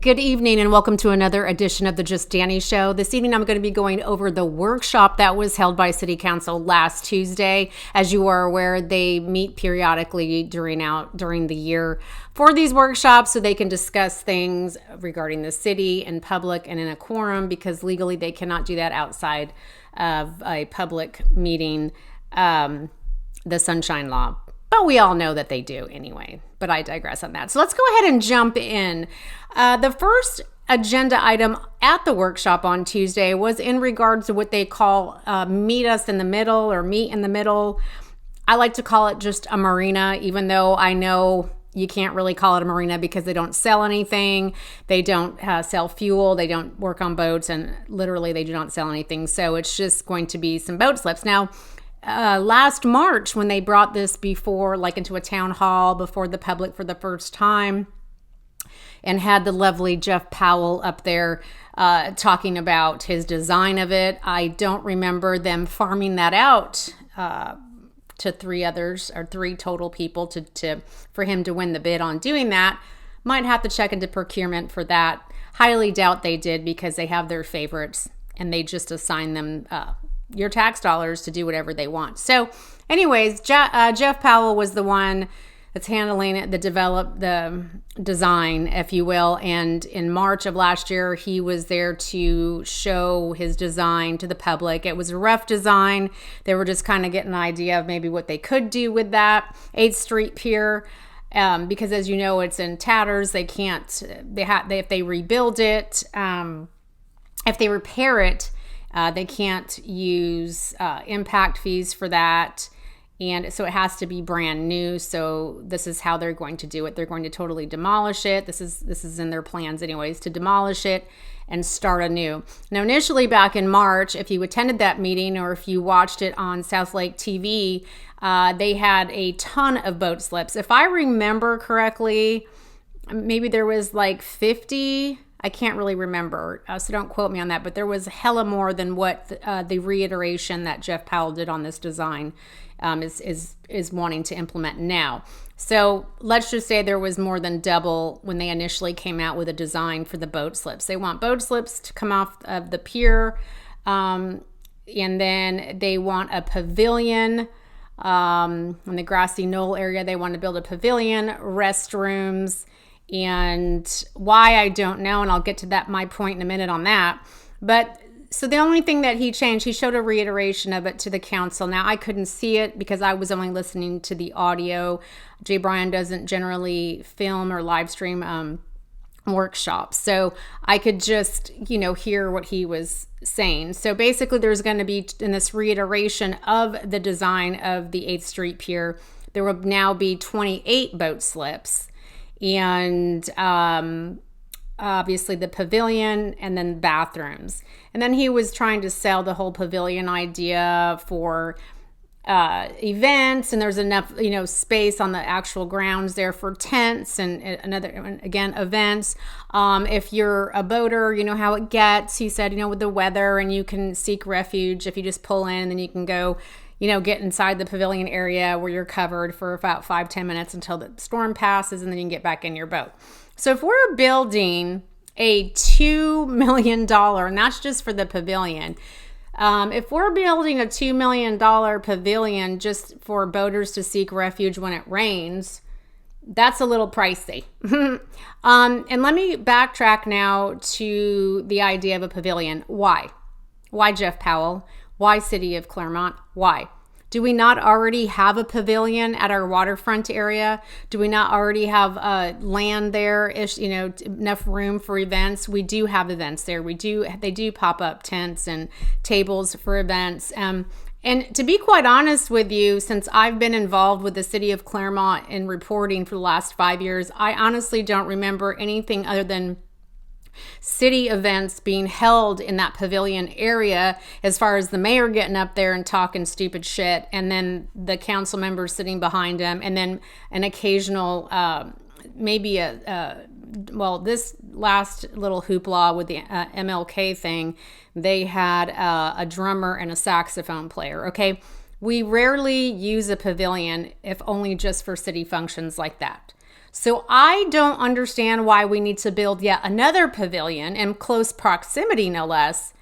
Good evening and welcome to another edition of the Just Danny Show. This evening I'm going to be going over the workshop that was held by City Council last Tuesday. As you are aware, they meet periodically during the year for these workshops so they can discuss things regarding the city in public and in a quorum, because legally they cannot do that outside of a public meeting, the Sunshine Law. But we all know that they do anyway, but I digress on that. So let's go ahead and jump in. The first agenda item at the workshop on Tuesday was in regards to what they call meet us in the middle, or meet in the middle. I like to call it just a marina, even though I know you can't really call it a marina because they don't sell anything. They don't sell fuel. They don't work on boats, and literally they do not sell anything. So it's just going to be some boat slips. Now, last March, when they brought this before, like into a town hall before the public for the first time, and had the lovely Jeff Powell up there talking about his design of it, I don't remember them farming that out to three total people for him to win the bid on doing that. Might have to check into procurement for that. Highly doubt they did, because they have their favorites and they just assign them your tax dollars to do whatever they want. So anyways, Jeff Powell was the one that's handling it, the design, if you will. And in March of last year, he was there to show his design to the public. It was a rough design. They were just kind of getting an idea of maybe what they could do with that 8th Street Pier. Because as you know, it's in tatters. They can't, if they rebuild it, if they repair it, they can't use impact fees for that. And so it has to be brand new. So this is how they're going to do it. They're going to totally demolish it. This is in their plans anyways, to demolish it and start anew. Now, initially back in March, if you attended that meeting or if you watched it on South Lake TV, they had a ton of boat slips. If I remember correctly, maybe there was like 50. I can't really remember, so don't quote me on that, but there was hella more than what the reiteration that Jeff Powell did on this design is wanting to implement now. So let's just say there was more than double when they initially came out with a design for the boat slips. They want boat slips to come off of the pier, and then they want a pavilion in the grassy knoll area. They want to build a pavilion, restrooms, and why, I don't know, and I'll get to my point in a minute on that. But so the only thing that he changed, he showed a reiteration of it to the council. Now, I couldn't see it because I was only listening to the audio. Jay Bryan doesn't generally film or live stream workshops, so I could just hear what he was saying. So basically, there's going to be, in this reiteration of the design of the 8th Street Pier, there will now be 28 boat slips, and obviously the pavilion, and then bathrooms. And then he was trying to sell the whole pavilion idea for events, and there's enough space on the actual grounds there for tents and again events. If you're a boater, you know how it gets, he said, with the weather, and you can seek refuge if you just pull in, and then you can go get inside the pavilion area where you're covered for about 5-10 minutes until the storm passes, and then you can get back in your boat. So if we're building a $2 million, and that's just for the pavilion, if we're building a $2 million pavilion just for boaters to seek refuge when it rains, that's a little pricey. And let me backtrack now to the idea of a pavilion. Why? Why Jeff Powell? Why City of Clermont? Why? Do we not already have a pavilion at our waterfront area? Do we not already have land there, enough room for events? We do have events there. They do pop up tents and tables for events. And to be quite honest with you, since I've been involved with the City of Clermont in reporting for the last 5 years, I honestly don't remember anything other than city events being held in that pavilion area, as far as the mayor getting up there and talking stupid shit, and then the council members sitting behind him, and then an occasional this last little hoopla with the MLK thing, they had a drummer and a saxophone player. Okay, we rarely use a pavilion if only just for city functions like that. So I don't understand why we need to build yet another pavilion in close proximity, no less.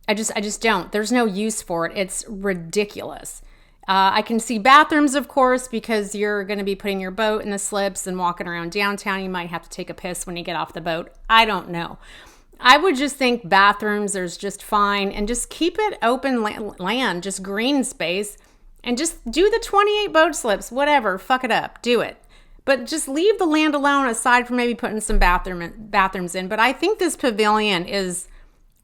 I just don't. There's no use for it. It's ridiculous. I can see bathrooms, of course, because you're going to be putting your boat in the slips and walking around downtown. You might have to take a piss when you get off the boat. I don't know. I would just think bathrooms are just fine, and just keep it open land, just green space, and just do the 28 boat slips, whatever, fuck it up, do it. But just leave the land alone, aside from maybe putting some bathrooms in. But I think this pavilion is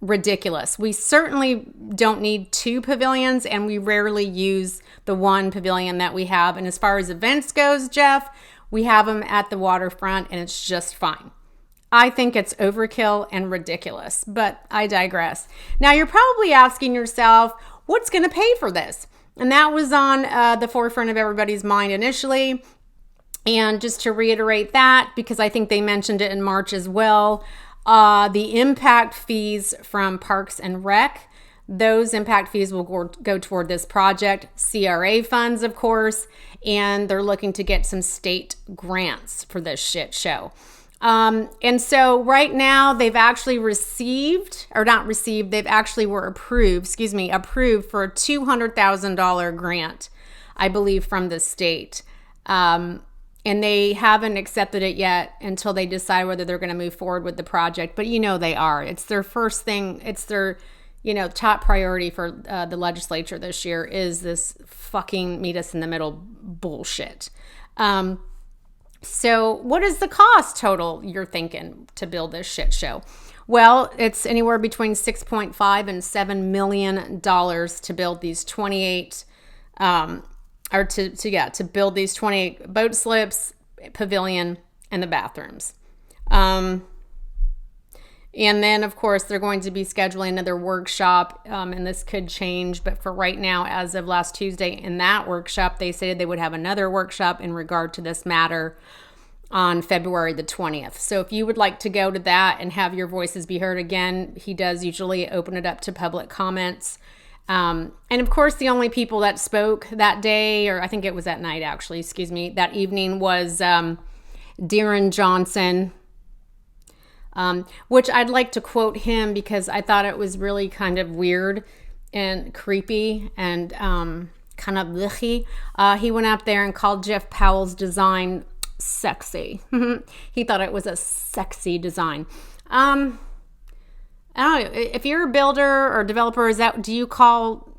ridiculous. We certainly don't need 2 pavilions, and we rarely use the 1 pavilion that we have. And as far as events goes, Jeff, we have them at the waterfront, and it's just fine. I think it's overkill and ridiculous, but I digress. Now, you're probably asking yourself, what's going to pay for this? And that was on the forefront of everybody's mind initially. And just to reiterate that, because I think they mentioned it in March as well, the impact fees from Parks and Rec, those impact fees will go toward this project. CRA funds, of course, and they're looking to get some state grants for this shit show. And so right now they've actually approved for a $200,000 grant, I believe, from the state. And they haven't accepted it yet until they decide whether they're going to move forward with the project. But they are. It's their first thing. It's their, top priority for the legislature this year is this fucking meet us in the middle bullshit. So what is the cost total, you're thinking, to build this shit show? Well, it's anywhere between $6.5 and $7 million to build these 28 to build these 28 boat slips, pavilion, and the bathrooms. And then, of course, they're going to be scheduling another workshop, and this could change. But for right now, as of last Tuesday, in that workshop, they said they would have another workshop in regard to this matter on February the 20th. So if you would like to go to that and have your voices be heard again, he does usually open it up to public comments. And of course, the only people that spoke that day, or I think it was that night, actually, that evening, was Darren Johnson, which I'd like to quote him because I thought it was really kind of weird and creepy and kind of blech. He went up there and called Jeff Powell's design sexy. He thought it was a sexy design. I don't know, if you're a builder or developer, do you call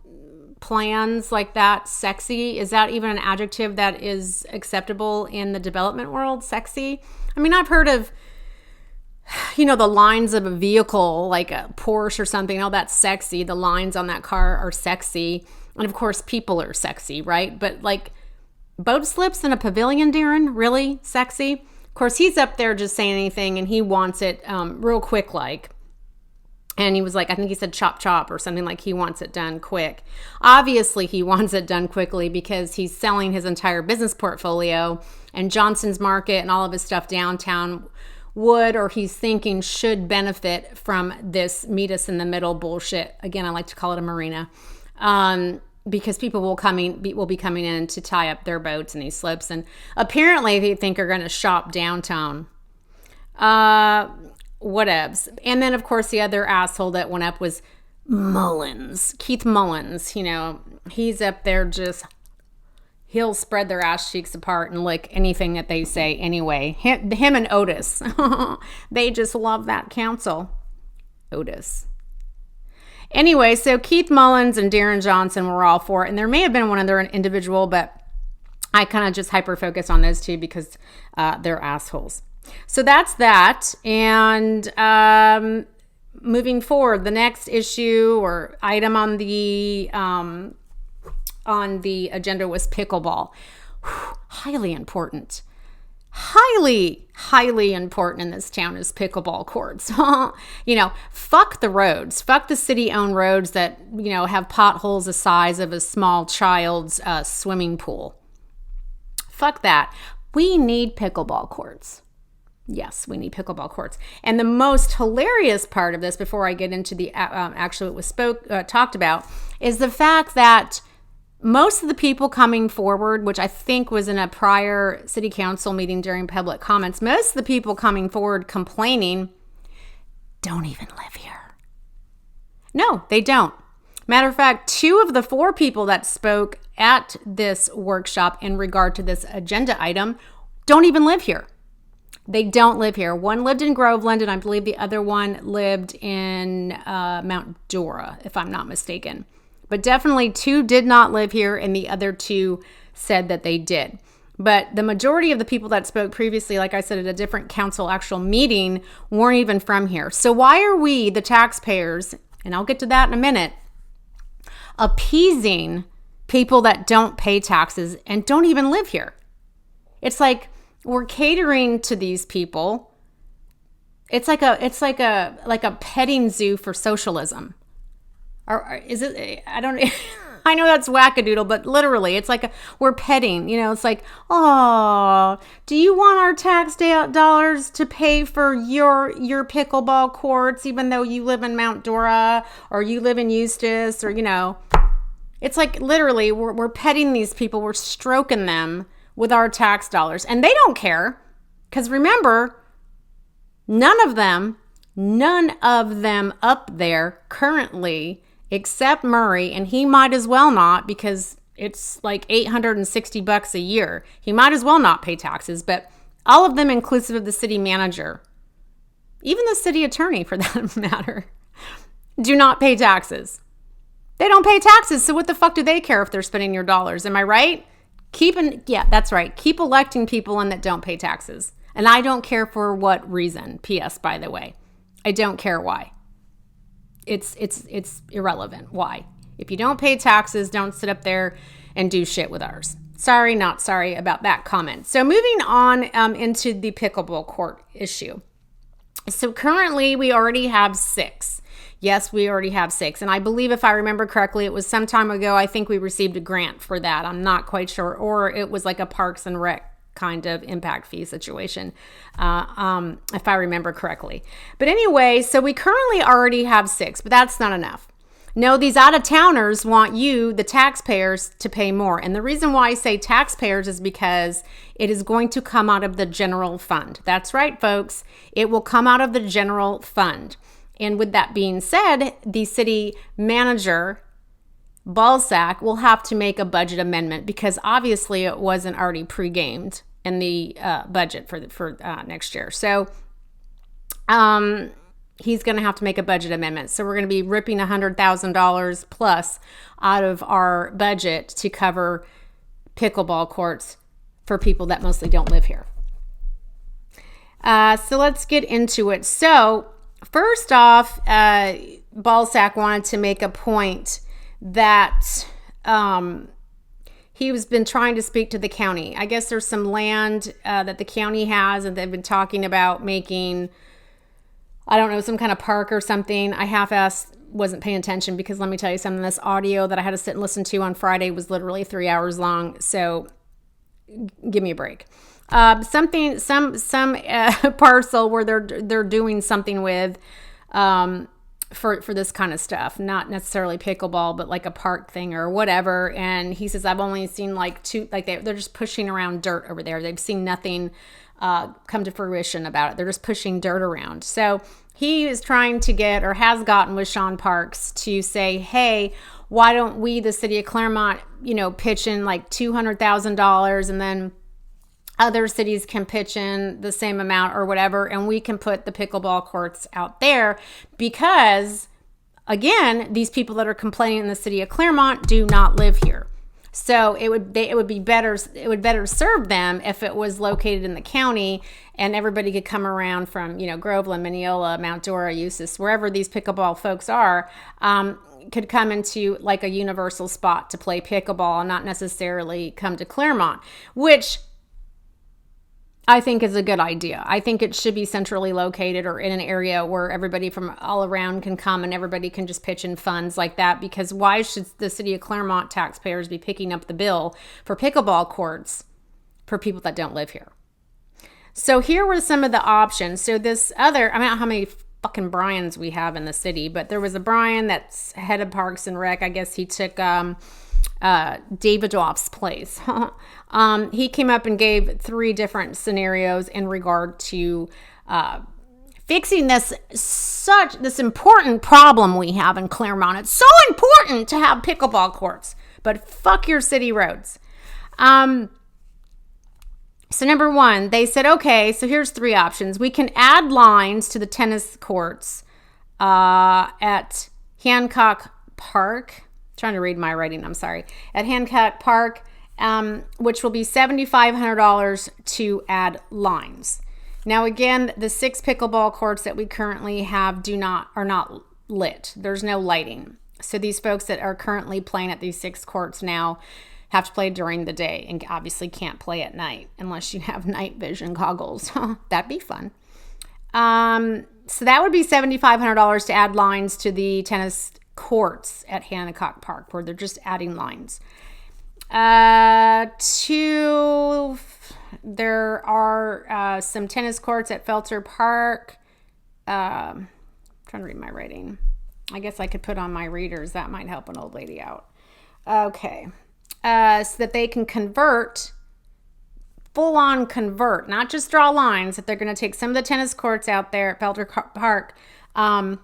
plans like that sexy? Is that even an adjective that is acceptable in the development world, sexy? I mean, I've heard of, the lines of a vehicle, like a Porsche or something. Oh, that's sexy. The lines on that car are sexy. And of course, people are sexy, right? But like boat slips in a pavilion, Darren, really sexy? Of course, he's up there just saying anything, and he wants it real quick, like. And he was like, I think he said chop chop or something, like he wants it done quick. Obviously, he wants it done quickly because he's selling his entire business portfolio, and Johnson's Market and all of his stuff downtown he's thinking should benefit from this meet us in the middle bullshit. Again, I like to call it a marina. Because people will be coming in to tie up their boats in these slips, and apparently they think are going to shop downtown. Whatevs. And then, of course, the other asshole that went up was Keith Mullins. He's up there he'll spread their ass cheeks apart and lick anything that they say anyway. Him and Otis. They just love that council. Otis. Anyway, so Keith Mullins and Darren Johnson were all for it, and there may have been one other individual, but I kind of just hyper-focus on those two because they're assholes. So that's that, and moving forward, the next issue or item on the agenda was pickleball. Highly important. Highly important in this town is pickleball courts. Fuck the roads. Fuck the city-owned roads that, have potholes the size of a small child's swimming pool. Fuck that. We need pickleball courts. Yes, we need pickleball courts. And the most hilarious part of this, before I get into the actually what was talked about, is the fact that most of the people coming forward, which I think was in a prior city council meeting during public comments, most of the people coming forward complaining don't even live here. No, they don't. Matter of fact, 2 of the 4 people that spoke at this workshop in regard to this agenda item don't even live here. They don't live here. One lived in Groveland, and I believe the other one lived in Mount Dora, if I'm not mistaken. But definitely 2 did not live here, and the other 2 said that they did. But the majority of the people that spoke previously, like I said, at a different council actual meeting, weren't even from here. So why are we, the taxpayers, and I'll get to that in a minute, appeasing people that don't pay taxes and don't even live here? It's like we're catering to these people. It's like a petting zoo for socialism. Or is it? I don't. I know that's wackadoodle, but literally, it's like we're petting. It's like, oh, do you want our tax dollars to pay for your pickleball courts, even though you live in Mount Dora or you live in Eustis, or it's like literally we're petting these people. We're stroking them with our tax dollars, and they don't care, because remember, none of them up there currently, except Murry, and he might as well not, because it's like $860 a year. He might as well not pay taxes, but all of them, inclusive of the city manager, even the city attorney for that matter, do not pay taxes. They don't pay taxes, so what the fuck do they care if they're spending your dollars? Am I right? Yeah, that's right. Keep electing people in that don't pay taxes. And I don't care for what reason. P.S., by the way. I don't care why. It's irrelevant. Why? If you don't pay taxes, don't sit up there and do shit with ours. Sorry, not sorry about that comment. So moving on into the pickleball court issue. So currently we already have 6. Yes, we already have 6. And I believe, if I remember correctly, it was some time ago, I think we received a grant for that. I'm not quite sure. Or it was like a Parks and Rec kind of impact fee situation, if I remember correctly. But anyway, so we currently already have 6, but that's not enough. No, these out-of-towners want you, the taxpayers, to pay more. And the reason why I say taxpayers is because it is going to come out of the general fund. That's right, folks. It will come out of the general fund. And with that being said, the city manager, Balzac, will have to make a budget amendment, because obviously it wasn't already pre-gamed in the budget for next year. So he's going to have to make a budget amendment. So we're going to be ripping $100,000 plus out of our budget to cover pickleball courts for people that mostly don't live here. So let's get into it. So first off, Balzac wanted to make a point that he has been trying to speak to the county. I guess there's some land that the county has, and they've been talking about making, I don't know, some kind of park or something. I half-assed, wasn't paying attention, because let me tell you something, this audio that I had to sit and listen to on Friday was literally 3 hours long. So give me a break. Some parcel where they're doing something with for this kind of stuff, not necessarily pickleball, but like a park thing or whatever. And he says, I've only seen like 2, like they're just pushing around dirt over there. They've seen nothing come to fruition about it. They're just pushing dirt around. So he is trying to get, or has gotten with Sean Parks to say, hey, why don't we, the city of Claremont, pitch in like $200,000, and then other cities can pitch in the same amount or whatever, and we can put the pickleball courts out there, because, again, these people that are complaining in the city of Claremont do not live here. So it would be better. It would better serve them if it was located in the county, and everybody could come around from Groveland, Mineola, Mount Dora, Eustis, wherever these pickleball folks are, could come into like a universal spot to play pickleball, and not necessarily come to Claremont, which I think is a good idea. I think it should be centrally located, or in an area where everybody from all around can come and everybody can just pitch in funds like that, because why should the city of Claremont taxpayers be picking up the bill for pickleball courts for people that don't live here? So here were some of the options. So this other, I don't know how many fucking Brians we have in the city, but there was a Brian that's head of Parks and Rec. I guess he took Davidoff's place. He came up and gave 3 different scenarios in regard to fixing this important problem we have in Claremont. It's so important to have pickleball courts, but fuck your city roads. So number 1, they said, okay, so here's 3 options. We can add lines to the tennis courts at Hancock Park. Trying to read my writing, I'm sorry. At Hancock Park, which will be $7,500 to add lines. Now again, the 6 pickleball courts that we currently have are not lit. There's no lighting. So these folks that are currently playing at these 6 courts now have to play during the day and obviously can't play at night unless you have night vision goggles. That'd be fun. So that would be $7,500 to add lines to the tennis courts at Hancock Park, where they're just adding lines. 2, there are some tennis courts at Felter Park. I'm trying to read my writing. I guess I could put on my readers. That might help an old lady out. Okay. So that they can full-on convert, not just draw lines, that they're going to take some of the tennis courts out there at Felter Park and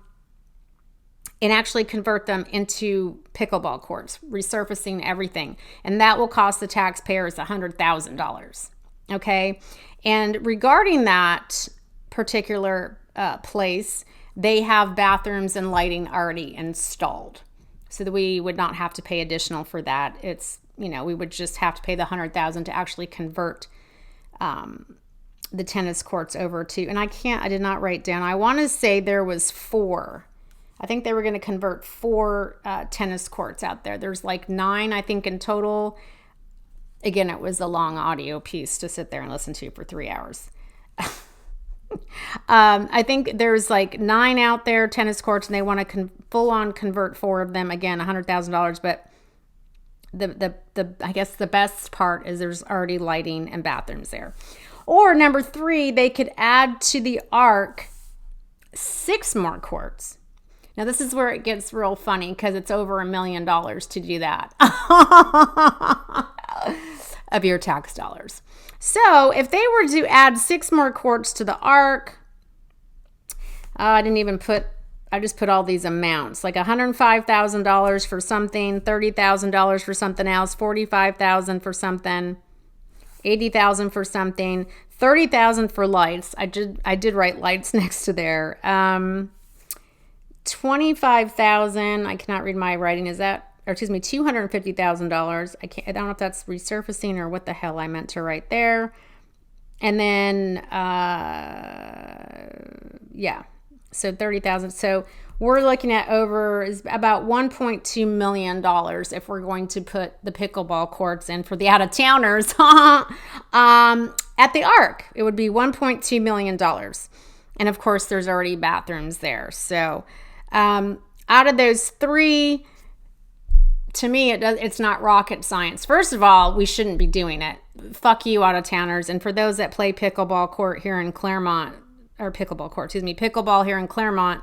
actually convert them into pickleball courts, resurfacing everything. And that will cost the taxpayers $100,000. Okay? And regarding that particular place, they have bathrooms and lighting already installed, so that we would not have to pay additional for that. It's, we would just have to pay the $100,000 to actually convert the tennis courts over to, and I did not write down. I want to say there was 4. I think they were going to convert 4 tennis courts out there. There's like 9, I think, in total. Again, it was a long audio piece to sit there and listen to for 3 hours. I think there's like 9 out there, tennis courts, and they want to full-on convert 4 of them. Again, $100,000. But the I guess the best part is there's already lighting and bathrooms there. Or number 3, they could add to the arc 6 more courts. Now this is where it gets real funny, because it's over $1 million to do that of your tax dollars. So if they were to add 6 more courts to the arc, I just put all these amounts, like $105,000 for something, $30,000 for something else, $45,000 for something, $80,000 for something, $30,000 for lights. I did write lights next to there. $25,000. I cannot read my writing. $250,000. I don't know if that's resurfacing or what the hell I meant to write there. And then, so $30,000. So we're looking at about $1.2 million if we're going to put the pickleball courts in for the out-of-towners at the Arc. It would be $1.2 million. And of course, there's already bathrooms there. So out of those 3, to me, it's not rocket science. First of all, we shouldn't be doing it. Fuck you, out-of-towners. And for those that play pickleball here in Claremont, pickleball here in Claremont,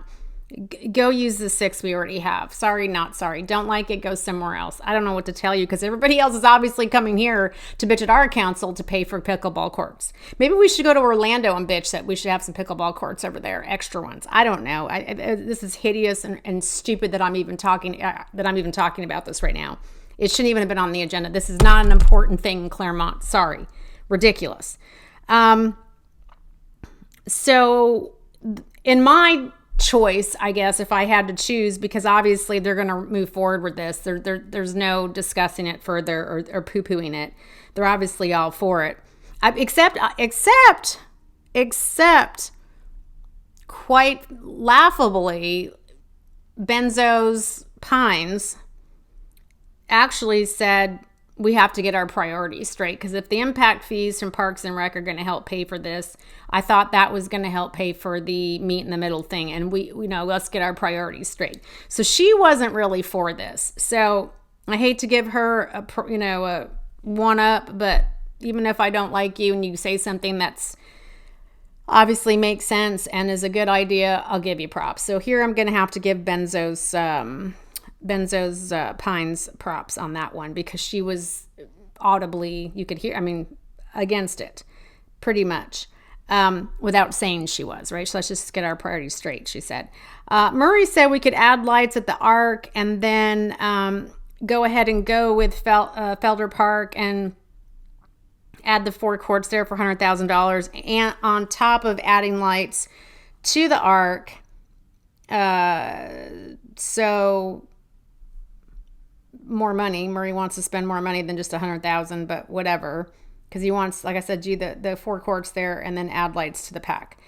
go use the 6 we already have. Sorry, not sorry. Don't like it, go somewhere else. I don't know what to tell you, because everybody else is obviously coming here to bitch at our council to pay for pickleball courts. Maybe we should go to Orlando and bitch that we should have some pickleball courts over there, extra ones. I don't know. This is hideous and stupid that I'm even talking about this right now. It shouldn't even have been on the agenda. This is not an important thing in Claremont. Sorry. Ridiculous. So in my choice, I guess, if I had to choose, because obviously they're going to move forward with this. There's no discussing it further or poo-pooing it. They're obviously all for it. Except quite laughably, Benzo's Pines actually said we have to get our priorities straight, because if the impact fees from Parks and Rec are going to help pay for this, I thought that was going to help pay for the meet in the middle thing, and let's get our priorities straight. So she wasn't really for this. So I hate to give her a one up, but even if I don't like you and you say something that's obviously makes sense and is a good idea, I'll give you props. So here I'm going to have to give Benzo's Benzo's Pines props on that one, because she was audibly, you could hear, against it pretty much, without saying she was, right? So let's just get our priorities straight, she said. Murry said we could add lights at the Arc and then go ahead and go with Felder Park and add the 4 courts there for $100,000, and on top of adding lights to the Arc. So more money. Murry wants to spend more money than just $100,000, but whatever, because he wants, like I said, do the 4 courts there and then add lights to the pack.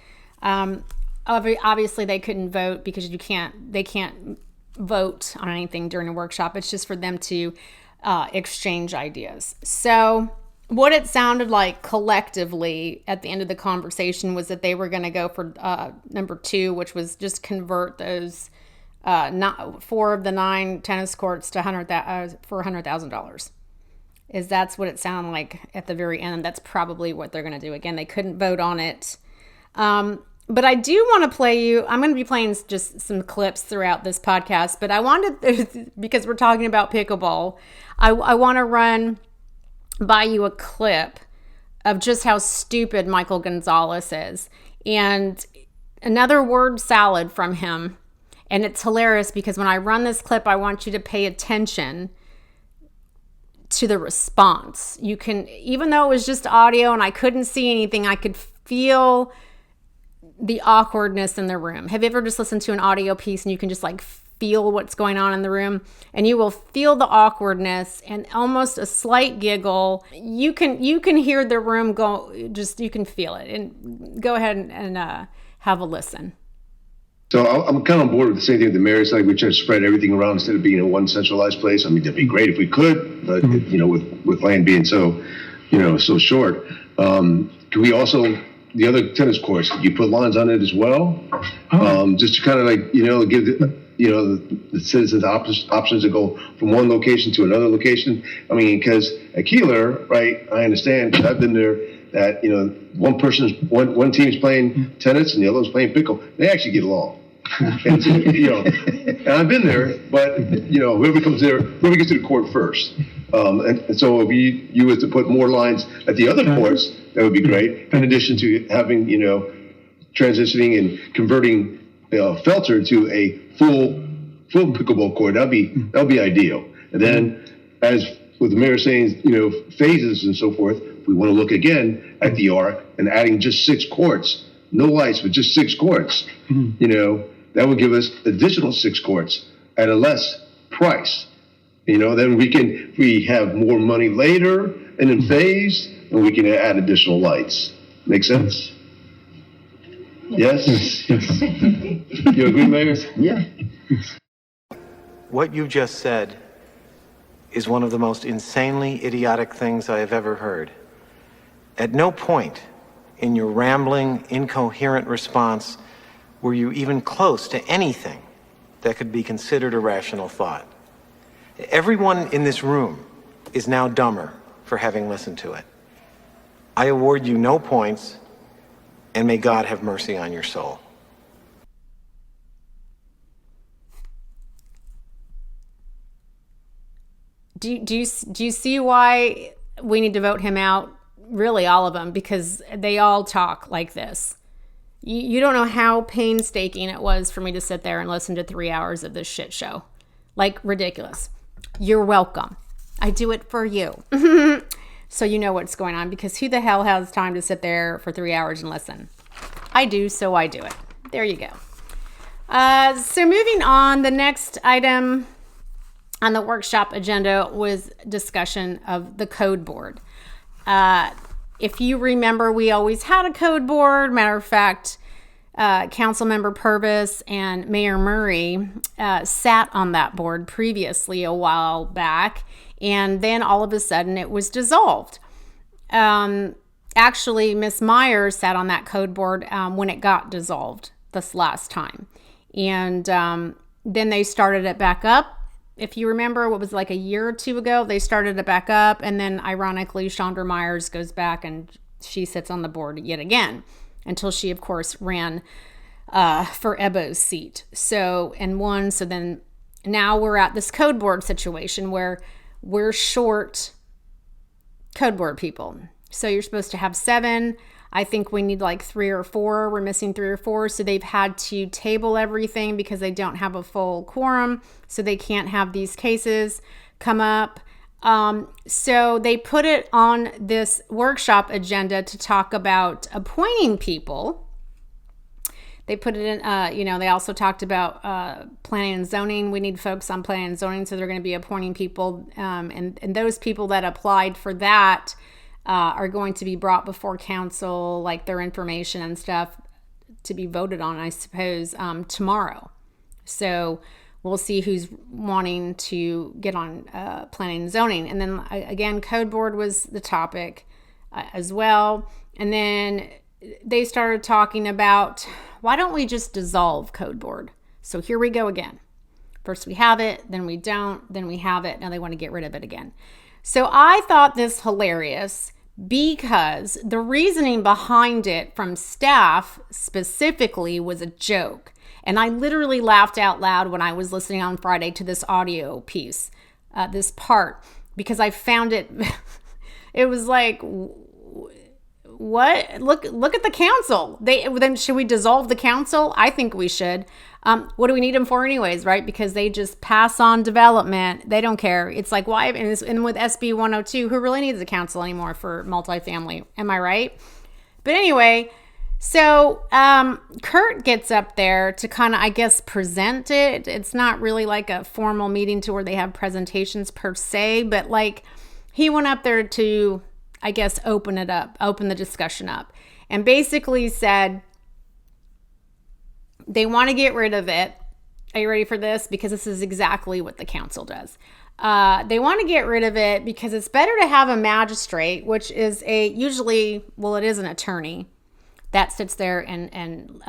Obviously, they couldn't vote because they can't vote on anything during a workshop. It's just for them to exchange ideas. So what it sounded like collectively at the end of the conversation was that they were going to go for number 2, which was just convert those 4 of the 9 tennis courts to for $100,000. That's what it sounded like at the very end. That's probably what they're going to do. Again, they couldn't vote on it. But I do want to play you, I'm going to be playing just some clips throughout this podcast, but I wanted, because we're talking about pickleball, I want to run by you a clip of just how stupid Michael Gonzalez is. And another word salad from him. And it's hilarious because when I run this clip, I want you to pay attention to the response. You can, even though it was just audio and I couldn't see anything, I could feel the awkwardness in the room. Have you ever just listened to an audio piece and you can just like feel what's going on in the room, and you will feel the awkwardness and almost a slight giggle. You can hear the room go, just, you can feel it. And go ahead and have a listen. So I'm kind of on board with the same thing with the mayor. It's like we try to spread everything around instead of being in one centralized place. I mean, that'd be great if we could, but with land being so short, can we also, the other tennis courts, could you put lawns on it as well? Just to kind of like, give the citizens options to go from one location to another location. I mean, because at Keeler, right, I understand, because I've been there, that, one team's playing tennis and the other one's playing pickle. They actually get along. And, and I've been there, but, whoever gets to the court first. And so if you were to put more lines at the other courts, that would be great. In addition to having, transitioning and converting Felter to a full pickleball court, that'd be ideal. And then, as with the mayor saying, phases and so forth, if we want to look again at the Arc and adding just 6 courts, no lights, but just 6 courts, that would give us additional 6 courts at a less price. Then we have more money later and in phase, and we can add additional lights. Make sense? Yes? You agree, Mayor? Yeah. What you just said is one of the most insanely idiotic things I have ever heard. At no point in your rambling, incoherent response were you even close to anything that could be considered a rational thought. Everyone in this room is now dumber for having listened to it. I award you no points, and may God have mercy on your soul. Do you see why we need to vote him out? Really, all of them, because they all talk like this. You don't know how painstaking it was for me to sit there and listen to 3 hours of this shit show. Like, ridiculous. You're welcome. I do it for you. So you know what's going on, because who the hell has time to sit there for 3 hours and listen? I do, so I do it. There you go. So moving on, the next item on the workshop agenda was discussion of the code board. If you remember, we always had a code board. Matter of fact, Councilmember Purvis and Mayor Murry sat on that board previously a while back, and then all of a sudden it was dissolved. Actually, Miss Myers sat on that code board when it got dissolved this last time. And then they started it back up. If you remember, what was like a year or 2 ago, they started it back up. And then ironically, Chandra Myers goes back and she sits on the board yet again until she, of course, ran for Ebo's seat. So, and won. So then now we're at this code board situation where we're short code board people. So you're supposed to have 7. I think we need like 3 or 4. We're missing 3 or 4. So they've had to table everything because they don't have a full quorum. So they can't have these cases come up. So they put it on this workshop agenda to talk about appointing people. They put it in, they also talked about planning and zoning. We need folks on planning and zoning, so they're going to be appointing people. And those people that applied for that are going to be brought before council, like their information and stuff, to be voted on, I suppose, tomorrow. So we'll see who's wanting to get on planning and zoning. And then, again, code board was the topic as well. And then they started talking about, why don't we just dissolve code board? So here we go again. First we have it, then we don't, then we have it. Now they want to get rid of it again. So I thought this hilarious because the reasoning behind it from staff specifically was a joke. And I literally laughed out loud when I was listening on Friday to this audio piece, this part, because I found it, it was like, what? Look at the council. Then should we dissolve the council? I think we should. What do we need them for anyways, right? Because they just pass on development. They don't care. It's like, why? And with SB 102, who really needs a council anymore for multifamily? Am I right? But anyway, so Kurt gets up there to kind of, I guess, present it. It's not really like a formal meeting to where they have presentations per se, but like he went up there to, I guess, open the discussion up, and basically said they want to get rid of it. Are you ready for this? Because this is exactly what the council does. They want to get rid of it because it's better to have a magistrate, which is it is an attorney that sits there and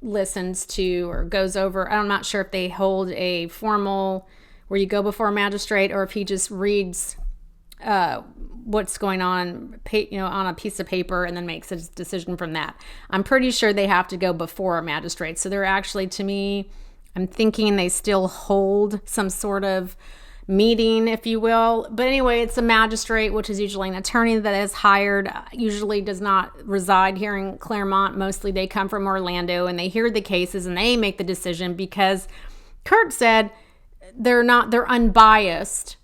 listens to or goes over. I'm not sure if they hold a formal where you go before a magistrate or if he just reads what's going on, on a piece of paper and then makes a decision from that. I'm pretty sure they have to go before a magistrate. So they're actually, to me, I'm thinking they still hold some sort of meeting, if you will. But anyway, it's a magistrate, which is usually an attorney that is hired, usually does not reside here in Claremont. Mostly they come from Orlando and they hear the cases and they make the decision because Kurt said they're unbiased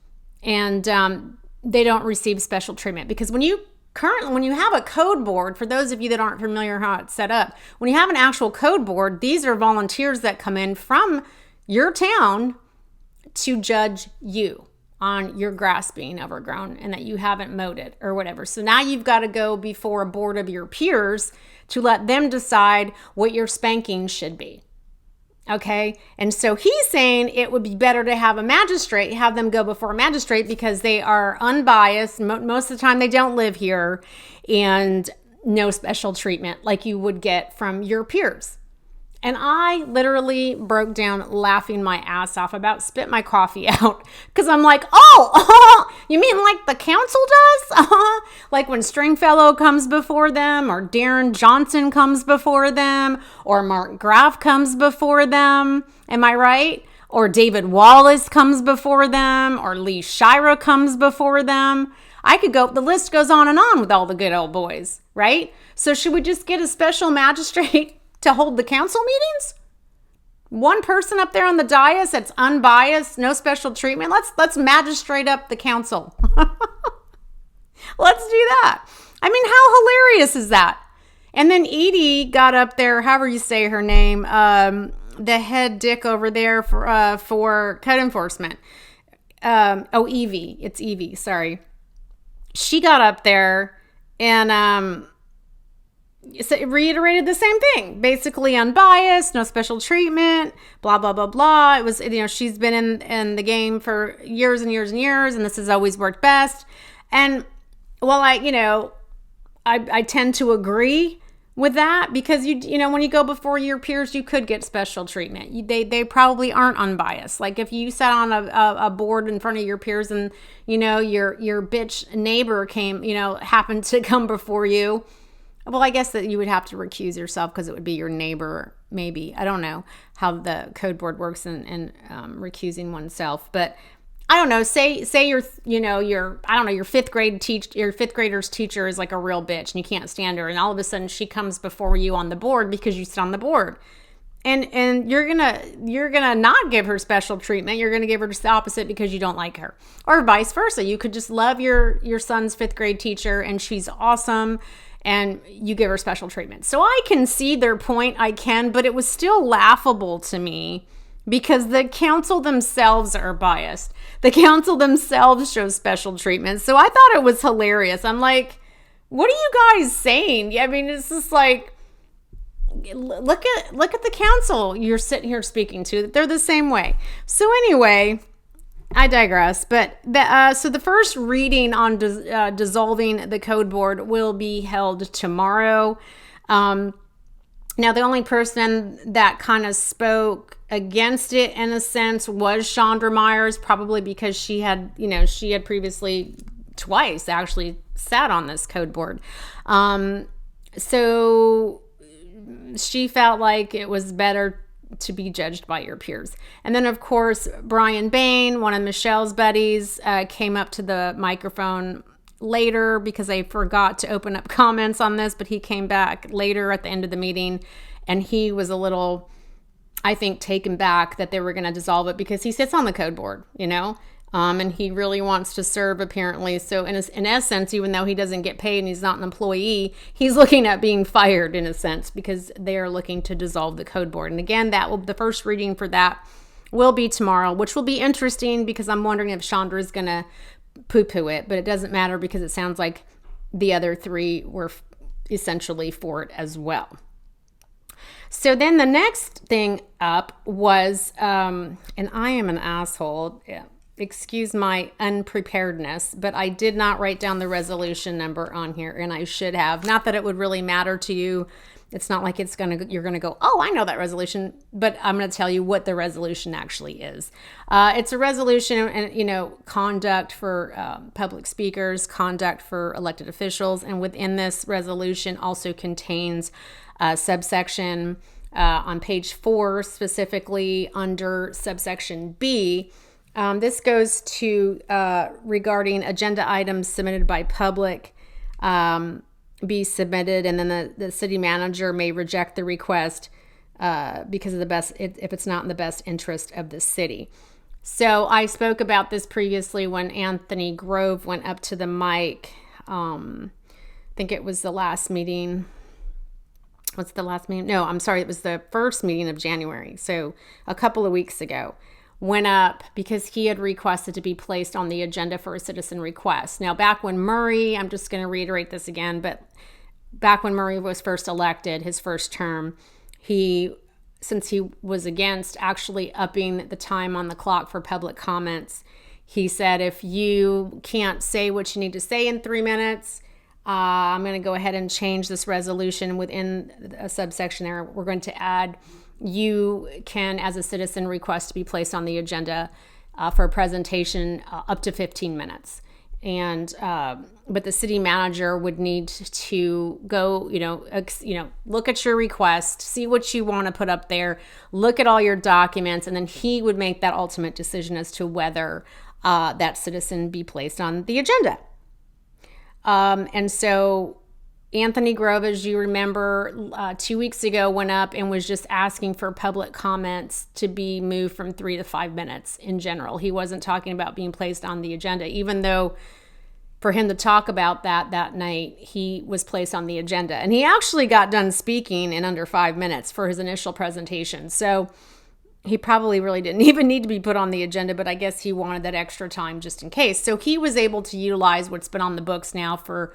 and they don't receive special treatment. Because when you have a code board, for those of you that aren't familiar how it's set up, when you have an actual code board, these are volunteers that come in from your town to judge you on your grass being overgrown and that you haven't mowed it or whatever. So now you've got to go before a board of your peers to let them decide what your spanking should be. Okay. And so he's saying it would be better to have them go before a magistrate because they are unbiased. Most of the time they don't live here, and no special treatment like you would get from your peers. And I literally broke down laughing my ass off, about spit my coffee out, because I'm like, you mean like the council does? Like when Stringfellow comes before them, or Darren Johnson comes before them, or Mark Graff comes before them. Am I right? Or David Wallace comes before them, or Lee Shira comes before them. I could go, the list goes on with all the good old boys, right? So should we just get a special magistrate to hold the council meetings? One person up there on the dais that's unbiased, no special treatment. Let's magistrate up the council. Let's do that. I mean, how hilarious is that? And then Edie got up there, however you say her name, the head dick over there for code enforcement. Evie. It's Evie, sorry. She got up there and reiterated the same thing, basically unbiased, no special treatment, blah, blah, blah, blah. It was, she's been in the game for years and years and years, and this has always worked best. And while I tend to agree with that, because when you go before your peers, you could get special treatment. They probably aren't unbiased. Like if you sat on a board in front of your peers and your bitch neighbor happened to come before you, Well, I guess that you would have to recuse yourself because it would be your neighbor, maybe. I don't know how the code board works in recusing oneself, but I don't know. Say your fifth grader's teacher is like a real bitch and you can't stand her, and all of a sudden she comes before you on the board because you sit on the board, and you're gonna not give her special treatment. You're gonna give her just the opposite because you don't like her, or vice versa. You could just love your son's fifth grade teacher and she's awesome, and you give her special treatment. So I can see their point, but it was still laughable to me because the council themselves are biased. The council themselves show special treatment. So I thought it was hilarious. I'm like, what are you guys saying? I mean, it's just like, look at the council you're sitting here speaking to. They're the same way. So anyway, I digress, but so the first reading on dissolving the code board will be held tomorrow. Now, the only person that kind of spoke against it in a sense was Chandra Myers, probably because she had previously twice actually sat on this code board. So she felt like it was better to be judged by your peers. And then, of course, Brian Bain, one of Michelle's buddies, came up to the microphone later because I forgot to open up comments on this, but he came back later at the end of the meeting, and he was a little, I think, taken back that they were going to dissolve it because he sits on the code board, and he really wants to serve, apparently. So in essence, even though he doesn't get paid and he's not an employee, he's looking at being fired in a sense because they are looking to dissolve the code board. And again, the first reading for that will be tomorrow, which will be interesting because I'm wondering if Chandra is going to poo-poo it, but it doesn't matter because it sounds like the other three were essentially for it as well. So then the next thing up was, and I am an asshole, excuse my unpreparedness, but I did not write down the resolution number on here, and I should have. Not that it would really matter to you. It's not like you're gonna go, oh, I know that resolution, but I'm gonna tell you what the resolution actually is. It's a resolution, and conduct for public speakers, conduct for elected officials, and within this resolution also contains a subsection on page 4, specifically under subsection B. This goes to regarding agenda items submitted by public be submitted, and then the city manager may reject the request because of if it's not in the best interest of the city. So I spoke about this previously when Anthony Grove went up to the mic. I think it was the last meeting. What's the last meeting? No, I'm sorry. It was the first meeting of January. So a couple of weeks ago. Went up because he had requested to be placed on the agenda for a citizen request. Now, back when Murry, I'm just going to reiterate this again, but back when Murry was first elected, his first term, since he was against actually upping the time on the clock for public comments, he said, if you can't say what you need to say in 3 minutes, I'm going to go ahead and change this resolution within a subsection there. We're going to add, you can, as a citizen, request to be placed on the agenda for a presentation up to 15 minutes. And but the city manager would need to go, look at your request, see what you want to put up there, look at all your documents, and then he would make that ultimate decision as to whether that citizen be placed on the agenda. And so Anthony Grove, as you remember, 2 weeks ago went up and was just asking for public comments to be moved from 3 to 5 minutes in general. He wasn't talking about being placed on the agenda, even though for him to talk about that night, he was placed on the agenda. And he actually got done speaking in under 5 minutes for his initial presentation. So he probably really didn't even need to be put on the agenda, but I guess he wanted that extra time just in case. So he was able to utilize what's been on the books now for,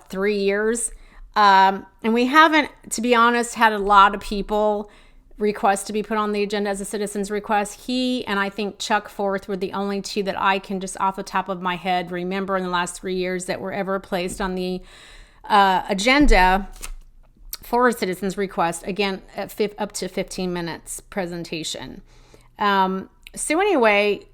3 years? And we haven't, to be honest, had a lot of people request to be put on the agenda as a citizen's request. He and I think Chuck Forth were the only two that I can just off the top of my head remember in the last 3 years that were ever placed on the agenda for a citizen's request, again, up to 15 minutes presentation. So anyway,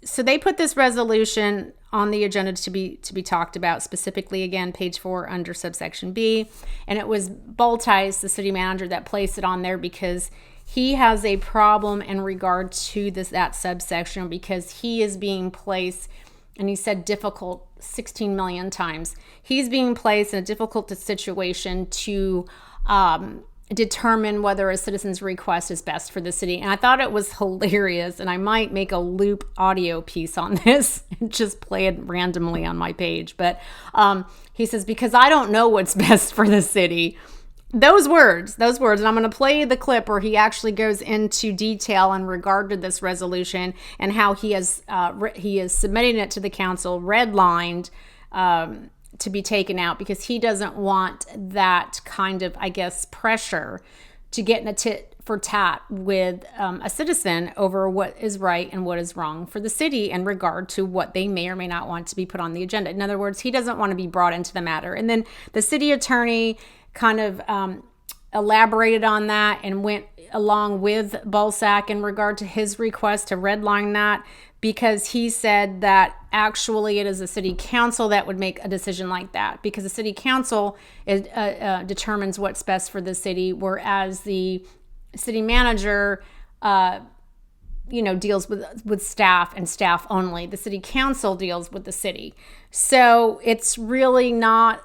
So they put this resolution on the agenda to be talked about, specifically, again, page 4 under subsection B. And it was Bulthuis, the city manager, that placed it on there because he has a problem in regard to that subsection, because he is being placed, and he said difficult 16 million times. He's being placed in a difficult situation to determine whether a citizen's request is best for the city. And I thought it was hilarious, and I might make a loop audio piece on this and just play it randomly on my page. But he says, because I don't know what's best for the city. Those words, and I'm going to play the clip where he actually goes into detail in regard to this resolution and how he is submitting it to the council redlined to be taken out, because he doesn't want that kind of, I guess, pressure to get in a tit for tat with a citizen over what is right and what is wrong for the city in regard to what they may or may not want to be put on the agenda. In other words, he doesn't want to be brought into the matter. And then the city attorney kind of elaborated on that and went along with Bulthuis in regard to his request to redline that, because he said that actually it is the city council that would make a decision like that, because the city council determines what's best for the city, whereas the city manager deals with staff and staff only. The city council deals with the city. So it's really not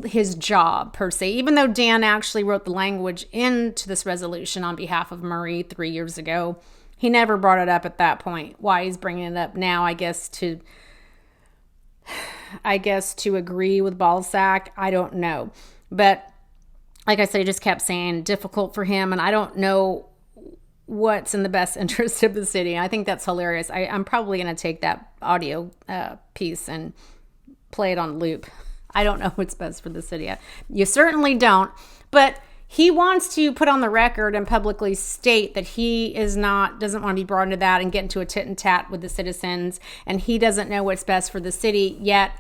his job per se, even though Dan actually wrote the language into this resolution on behalf of Murry 3 years ago. He never brought it up at that point. Why he's bringing it up now, I guess to agree with Bulthuis, I don't know. But like I said, he just kept saying difficult for him, and I don't know what's in the best interest of the city. I think that's hilarious. I'm probably going to take that audio piece and play it on loop. I don't know what's best for the city. You certainly don't. But he wants to put on the record and publicly state that he doesn't want to be brought into that and get into a tit and tat with the citizens, and he doesn't know what's best for the city, yet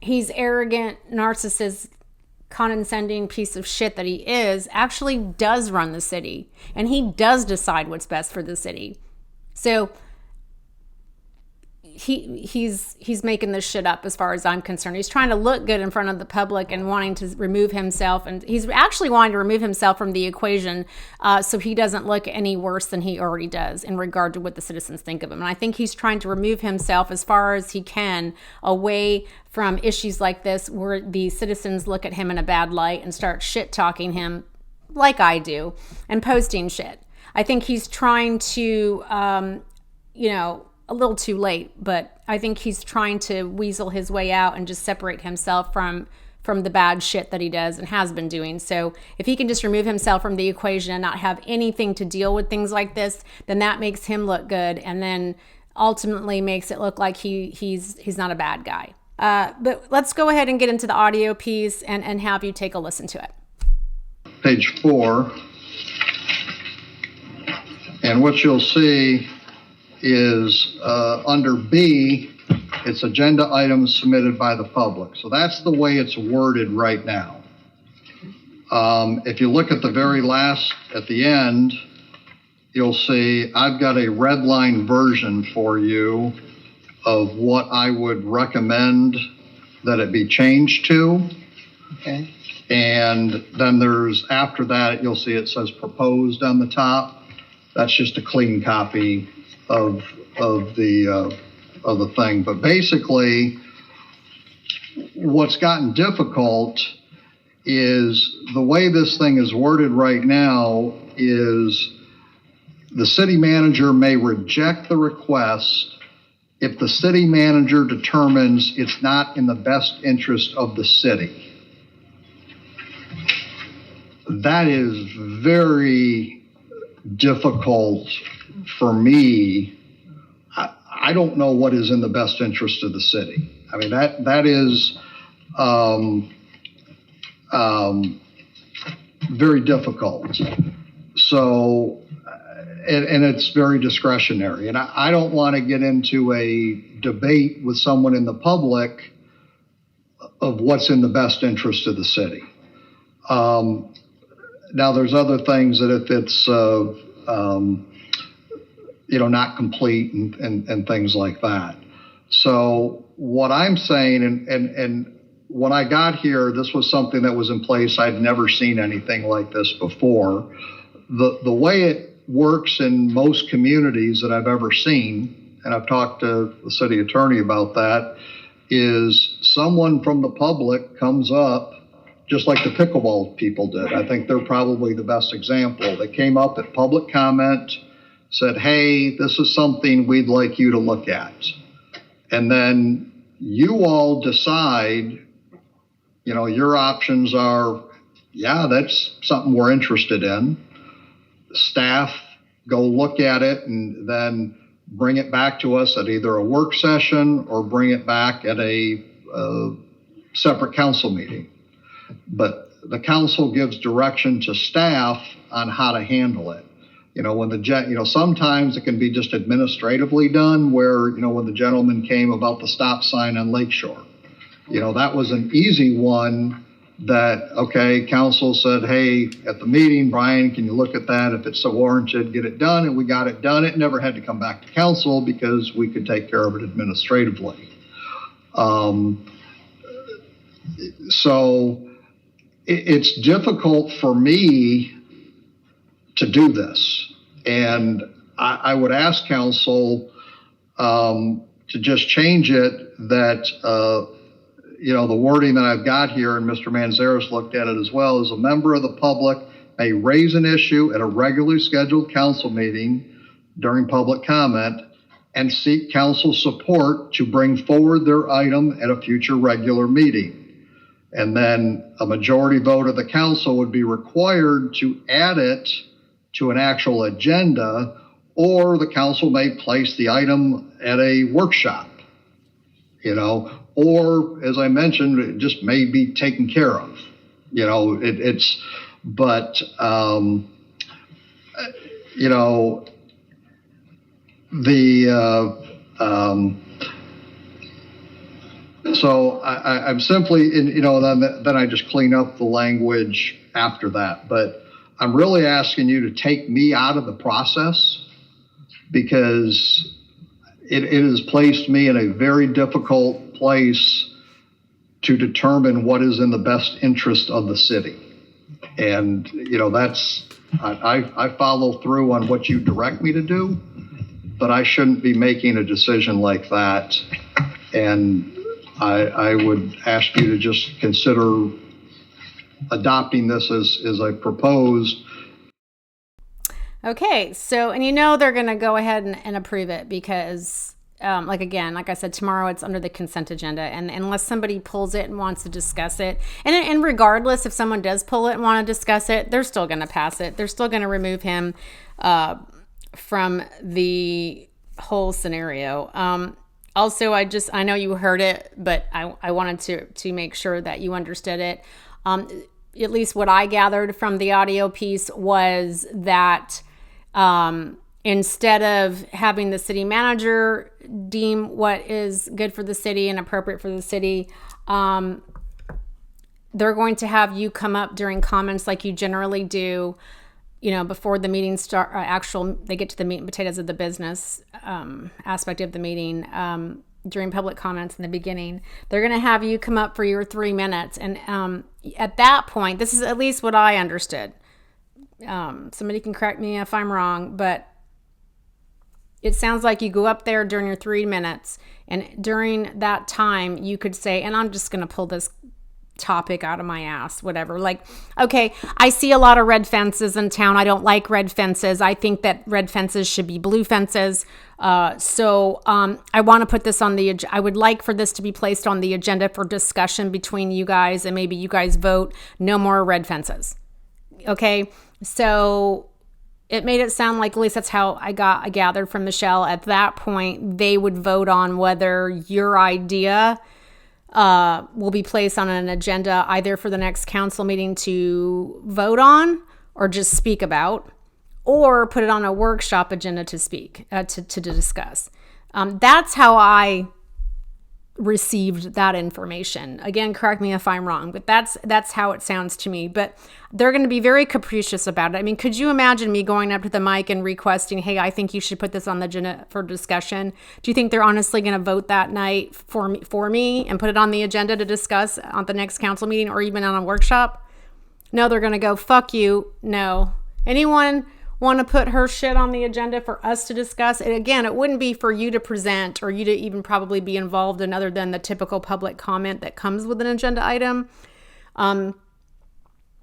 he's arrogant, narcissist, condescending piece of shit that he is, actually does run the city, and he does decide what's best for the city. So he's making this shit up as far as I'm concerned. He's trying to look good in front of the public and wanting to remove himself, and he's actually wanting to remove himself from the equation so he doesn't look any worse than he already does in regard to what the citizens think of him. And I think he's trying to remove himself as far as he can away from issues like this, where the citizens look at him in a bad light and start shit talking him like I do and posting shit. I think he's trying to a little too late, but I think he's trying to weasel his way out and just separate himself from the bad shit that he does and has been doing. So if he can just remove himself from the equation and not have anything to deal with things like this, then that makes him look good, and then ultimately makes it look like he's not a bad guy. But let's go ahead and get into the audio piece and have you take a listen to it. Page 4, and what you'll see is under B, it's agenda items submitted by the public. So that's the way it's worded right now. If you look at the very last, at the end, you'll see I've got a red line version for you of what I would recommend that it be changed to. Okay. And then there's, after that, you'll see it says proposed on the top. That's just a clean copy of the thing. But basically, what's gotten difficult is the way this thing is worded right now is the city manager may reject the request if the city manager determines it's not in the best interest of the city. That is very difficult for me. I don't know what is in the best interest of the city. I mean, that is very difficult. So, and it's very discretionary. And I don't want to get into a debate with someone in the public of what's in the best interest of the city. Now, there's other things that if it's not complete and things like that. So what I'm saying, and when I got here, this was something that was in place. I'd never seen anything like this before. The way it works in most communities that I've ever seen, and I've talked to the city attorney about that, is someone from the public comes up, just like the pickleball people did. I think they're probably the best example. They came up at public comment, said, hey, this is something we'd like you to look at. And then you all decide, your options are, yeah, that's something we're interested in. Staff go look at it and then bring it back to us at either a work session or bring it back at a separate council meeting. But the council gives direction to staff on how to handle it. When sometimes it can be just administratively done, where, when the gentleman came about the stop sign on Lakeshore, that was an easy one that, okay, council said, hey, at the meeting, Brian, can you look at that? If it's so warranted, get it done. And we got it done. It never had to come back to council because we could take care of it administratively. So it's difficult for me to do this. And I would ask council to just change it that, the wording that I've got here, and Mr. Manzares looked at it as well, is a member of the public may raise an issue at a regularly scheduled council meeting during public comment and seek council support to bring forward their item at a future regular meeting. And then a majority vote of the council would be required to add it to an actual agenda, or the council may place the item at a workshop, or as I mentioned, it just may be taken care of. So I'm simply, then I just clean up the language after that. But I'm really asking you to take me out of the process, because it has placed me in a very difficult place to determine what is in the best interest of the city. And, I follow through on what you direct me to do, but I shouldn't be making a decision like that. And I would ask you to just consider adopting this as I proposed. Okay, so, and they're going to go ahead and approve it because, like I said, tomorrow it's under the consent agenda, and unless somebody pulls it and wants to discuss it, and regardless if someone does pull it and want to discuss it, they're still going to pass it. They're still going to remove him from the whole scenario. Also, I know you heard it, but I wanted to make sure that you understood it. At least what I gathered from the audio piece was that instead of having the city manager deem what is good for the city and appropriate for the city, they're going to have you come up during comments like you generally do, before the meeting start, they get to the meat and potatoes of the business aspect of the meeting. During public comments in the beginning, they're going to have you come up for your 3 minutes. And at that point, this is at least what I understood. Somebody can correct me if I'm wrong, but it sounds like you go up there during your 3 minutes, and during that time you could say, and I'm just going to pull this topic out of my ass, whatever. Like, okay, I see a lot of red fences in town. I don't like red fences. I think that red fences should be blue fences. So I want to put this on I would like for this to be placed on the agenda for discussion between you guys, and maybe you guys vote no more red fences. Okay. So it made it sound like, at least that's how I gathered from Michelle. At that point, they would vote on whether your idea will be placed on an agenda either for the next council meeting to vote on or just speak about, or put it on a workshop agenda to speak, to discuss. That's how I received that information. Again, correct me if I'm wrong, but that's how it sounds to me. But they're going to be very capricious about it. I mean, could you imagine me going up to the mic and requesting, hey, I think you should put this on the agenda for discussion? Do you think they're honestly going to vote that night for me and put it on the agenda to discuss on the next council meeting or even on a workshop? No, they're going to go, fuck you. No. Anyone want to put her shit on the agenda for us to discuss? And again, it wouldn't be for you to present or you to even probably be involved in other than the typical public comment that comes with an agenda item. But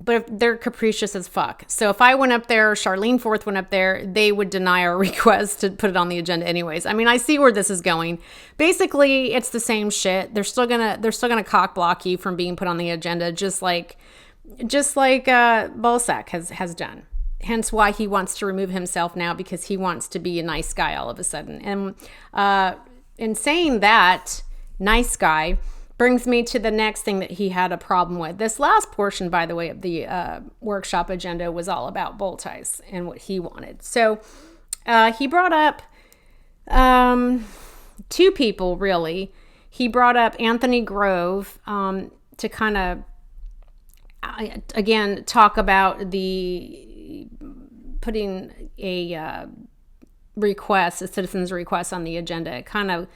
if they're capricious as fuck. So if I went up there, Charlene Forth went up there, they would deny our request to put it on the agenda anyways. I mean, I see where this is going. Basically, it's the same shit. They're still gonna cock block you from being put on the agenda, just like Balsack has done. Hence why he wants to remove himself now, because he wants to be a nice guy all of a sudden. And in saying that, nice guy, brings me to the next thing that he had a problem with. This last portion, by the way, of the workshop agenda was all about Bulthuis and what he wanted. So he brought up two people, really. He brought up Anthony Grove to kind of, again, talk about the putting a request, a citizen's request on the agenda. It kind of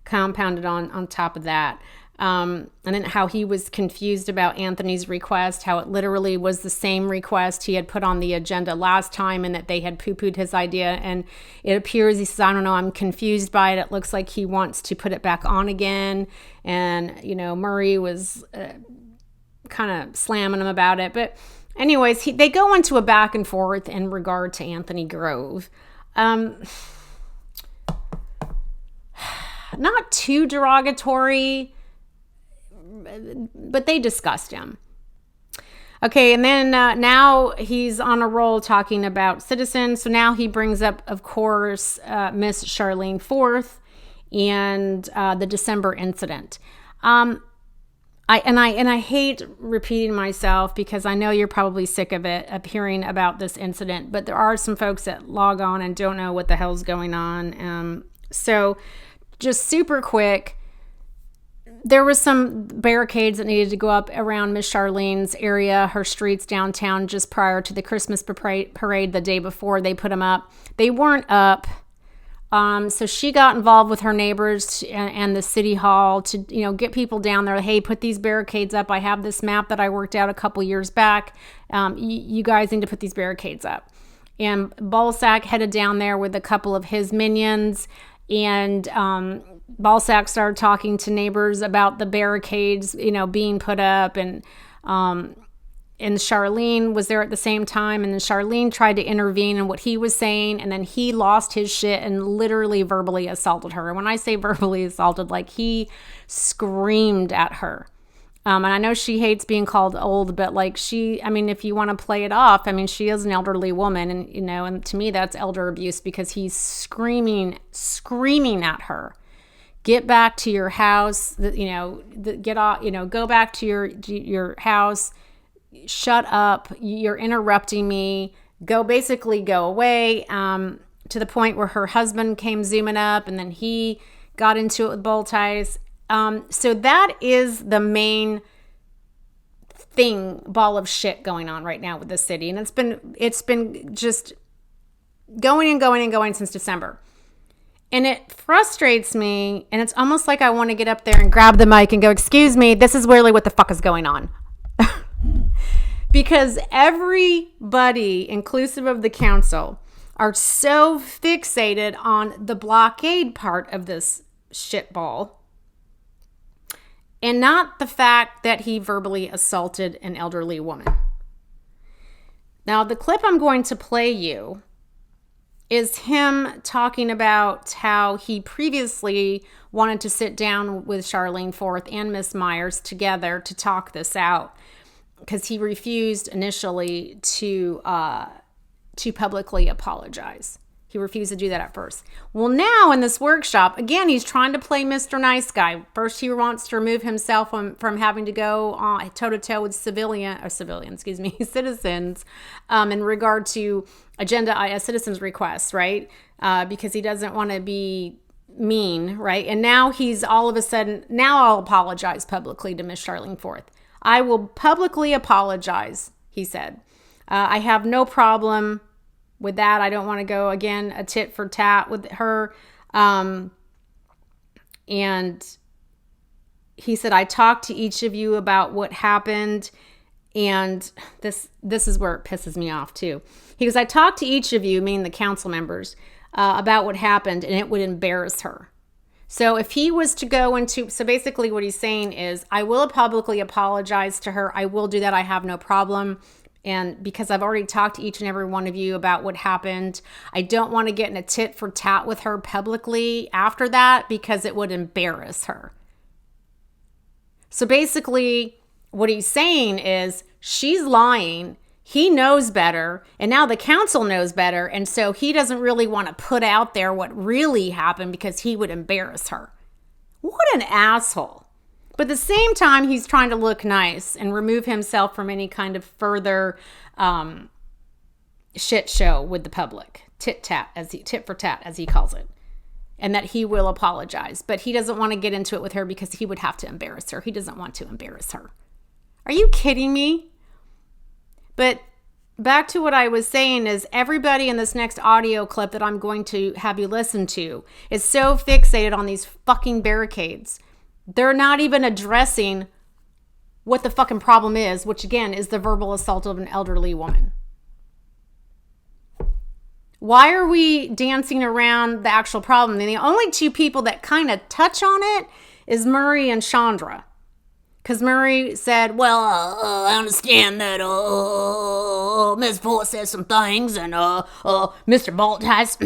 compounded on top of that. And then how he was confused about Anthony's request, how it literally was the same request he had put on the agenda last time and that they had poo-pooed his idea. And it appears, he says, I don't know, I'm confused by it. It looks like he wants to put it back on again. And, you know, Murry was kind of slamming him about it. But anyways, they go into a back and forth in regard to Anthony Grove. Not too derogatory, but they discussed him. Okay, and then now he's on a roll talking about citizens. So now he brings up, of course, Miss Charlene Forth and the December incident. I hate repeating myself because I know you're probably sick of it, of hearing about this incident, but there are some folks that log on and don't know what the hell's going on. So just super quick, there was some barricades that needed to go up around Miss Charlene's area, her streets downtown, just prior to the Christmas parade the day before they put them up. They weren't up. So she got involved with her neighbors and the city hall to, get people down there. Hey, put these barricades up. I have this map that I worked out a couple years back. You guys need to put these barricades up. And Balsack headed down there with a couple of his minions, and Balsack started talking to neighbors about the barricades, being put up, and Charlene was there at the same time, and then Charlene tried to intervene in what he was saying, and then he lost his shit and literally verbally assaulted her. And when I say verbally assaulted, like, he screamed at her. And I know she hates being called old, but if you want to play it off, she is an elderly woman, and and to me that's elder abuse, because he's screaming at her. Get back to your house, get off, go back to your house. Shut up, you're interrupting me, go away, to the point where her husband came zooming up, and then he got into it with Bulthuis. So that is the main ball of shit going on right now with the city, and it's been just going since December. And it frustrates me, and it's almost like I want to get up there and grab the mic and go, excuse me, this is really what the fuck is going on. Because everybody, inclusive of the council, are so fixated on the blockade part of this shitball, and not the fact that he verbally assaulted an elderly woman. Now, the clip I'm going to play you is him talking about how he previously wanted to sit down with Charlene Forth and Miss Myers together to talk this out, because he refused initially to publicly apologize. He refused to do that at first. Well, now in this workshop, again, he's trying to play Mr. Nice Guy. First, he wants to remove himself from having to go toe-to-toe with citizens in regard to a citizen's request, right? Because he doesn't want to be mean, right? And now he's all of a sudden, now I'll apologize publicly to Miss Charlene Forth. I will publicly apologize, he said. I have no problem with that. I don't want to go, again, a tit for tat with her. And he said, I talked to each of you about what happened. And this is where it pisses me off too. He goes, I talked to each of you, meaning the council members, about what happened, and it would embarrass her. So if he was to go into, so basically what he's saying is, I will publicly apologize to her. I will do that. I have no problem. And because I've already talked to each and every one of you about what happened, I don't want to get in a tit for tat with her publicly after that because it would embarrass her. So basically what he's saying is she's lying. He knows better, and now the council knows better, and so he doesn't really want to put out there what really happened because he would embarrass her. What an asshole. But at the same time, he's trying to look nice and remove himself from any kind of further shit show with the public. Tit for tat, as he calls it. And that he will apologize. But he doesn't want to get into it with her because he would have to embarrass her. He doesn't want to embarrass her. Are you kidding me? But back to what I was saying is everybody in this next audio clip that I'm going to have you listen to is so fixated on these fucking barricades. They're not even addressing what the fucking problem is, which again is the verbal assault of an elderly woman. Why are we dancing around the actual problem? And the only two people that kind of touch on it is Murry and Chandra. Because Murry said, well, I understand that Ms. Forth said some things, and Mr. Bulthuis,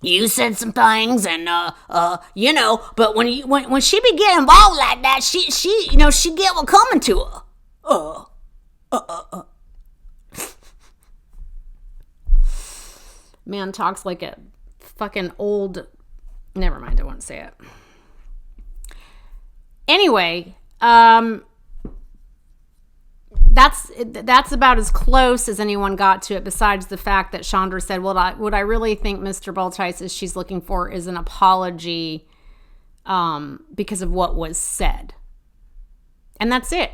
you said some things, and but when she be getting involved like that, she get what coming to her. Man talks like a fucking old. Never mind, I won't say it. Anyway. That's about as close as anyone got to it, besides the fact that Chandra said, well, what I really think Mr. Bulthuis is she's looking for is an apology because of what was said. And that's it.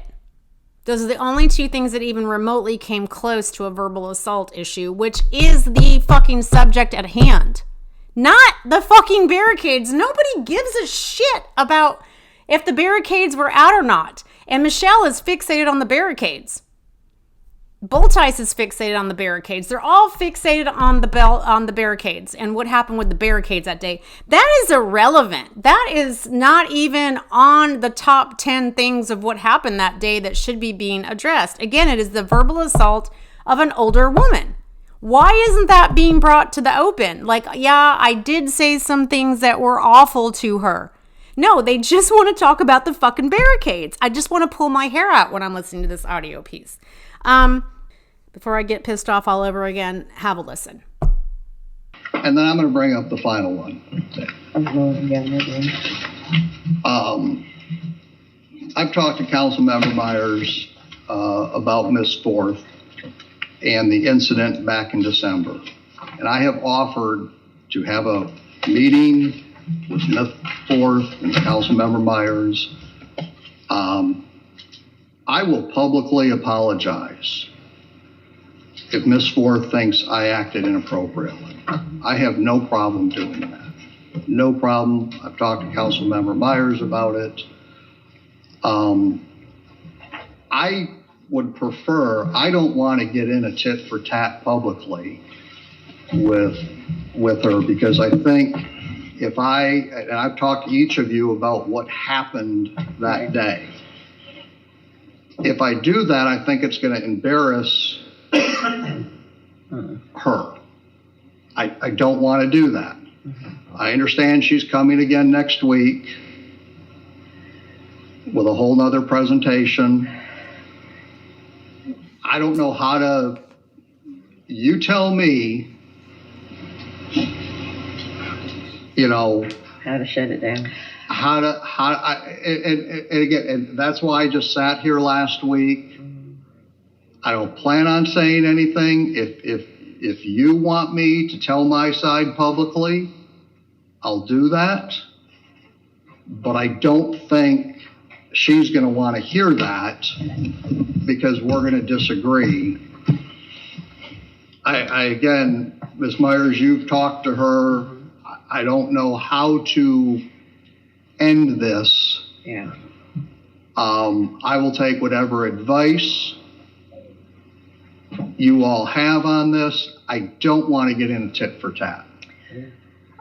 Those are the only two things that even remotely came close to a verbal assault issue, which is the fucking subject at hand. Not the fucking barricades. Nobody gives a shit about if the barricades were out or not. And Michelle is fixated on the barricades. Bulthuis is fixated on the barricades. They're all fixated on the barricades and what happened with the barricades that day. That is irrelevant. That is not even on the top 10 things of what happened that day that should be being addressed. Again, it is the verbal assault of an older woman. Why isn't that being brought to the open? Like, yeah, I did say some things that were awful to her. No, they just want to talk about the fucking barricades. I just want to pull my hair out when I'm listening to this audio piece. Before I get pissed off all over again, have a listen. And then I'm going to bring up the final one. I've talked to Councilmember Myers about Miss Forth and the incident back in December. And I have offered to have a meeting with Ms. Forth and Councilmember Myers. I will publicly apologize if Ms. Forth thinks I acted inappropriately. I have no problem doing that. No problem. I've talked to Councilmember Myers about it. I would prefer, I don't want to get in a tit for tat publicly with her, because I think and I've talked to each of you about what happened that day. If I do that, I think it's going to embarrass her. I don't want to do that. I understand she's coming again next week with a whole nother presentation. I don't know how to, you tell me, how to shut it down. And that's why I just sat here last week. I don't plan on saying anything. If you want me to tell my side publicly, I'll do that, but I don't think she's going to want to hear that because we're going to disagree. Again, Ms. Myers, you've talked to her. I don't know how to end this. Yeah. I will take whatever advice you all have on this. I don't want to get in a tit for tat.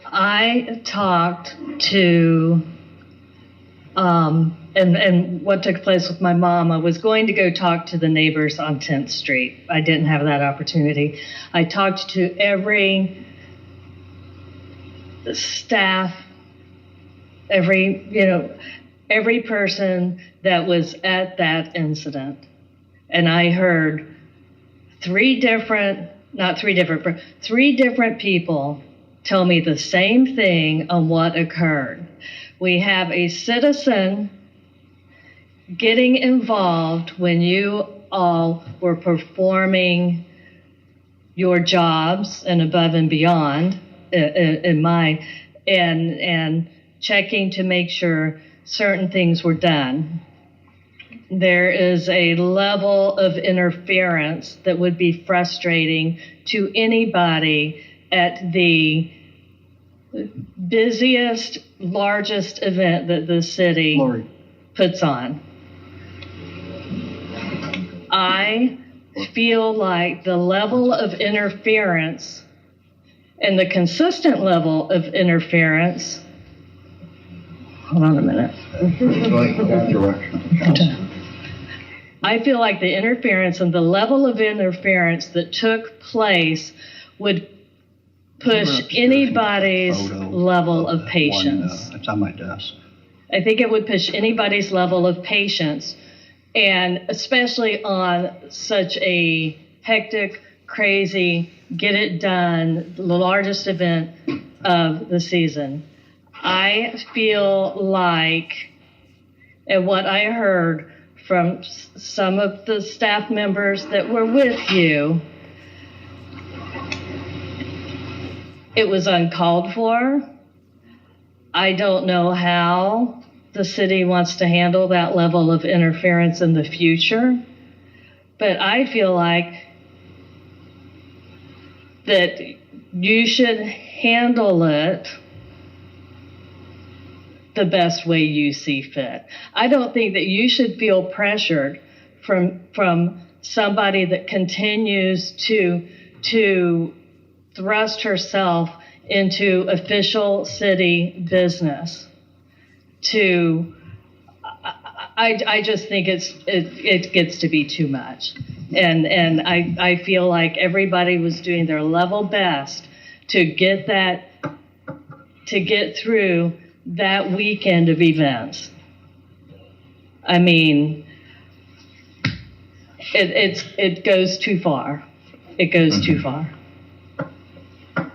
I talked to, and what took place with my mom, I was going to go talk to the neighbors on 10th Street. I didn't have that opportunity. I talked to every staff, every person that was at that incident. And I heard three different people tell me the same thing on what occurred. We have a citizen getting involved when you all were performing your jobs and above and beyond and checking to make sure certain things were done. There is a level of interference that would be frustrating to anybody at the busiest, largest event that the city puts on. I feel like the level of interference and the consistent level of interference. Hold on a minute. I feel like the interference and the level of interference that took place would push anybody's level of patience. It's on my desk. I think it would push anybody's level of patience, and especially on such a hectic, crazy, get it done, the largest event of the season. I feel like, and what I heard from some of the staff members that were with you, it was uncalled for. I don't know how the city wants to handle that level of interference in the future, but I feel like that you should handle it the best way you see fit. I don't think that you should feel pressured from somebody that continues to thrust herself into official city business. I just think it gets to be too much, and I feel like everybody was doing their level best to get through that weekend of events. I mean, it goes too far. It goes too far.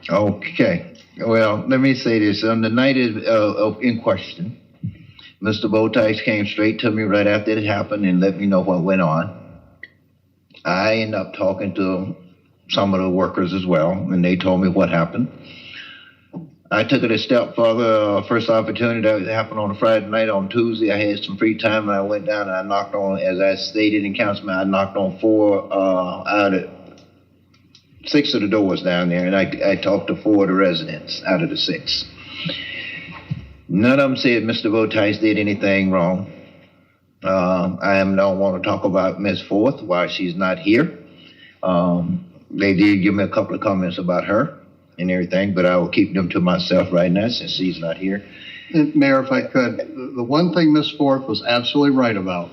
Okay. Well, let me say this. On the night in question, Mr. Bulthuis came straight to me right after it happened and let me know what went on. I ended up talking to some of the workers as well, and they told me what happened. I took it a step further. First opportunity that happened on a Friday night. On Tuesday, I had some free time, and I went down and I knocked on, as I stated in councilman, I knocked on 4 out of 6 of the doors down there, and I talked to 4 of the residents out of the 6. None of them said Mr. Bulthuis did anything wrong. I don't want to talk about Ms. Forth while she's not here. They did give me a couple of comments about her and everything, but I will keep them to myself right now since she's not here. Mayor, if I could, the one thing Ms. Forth was absolutely right about,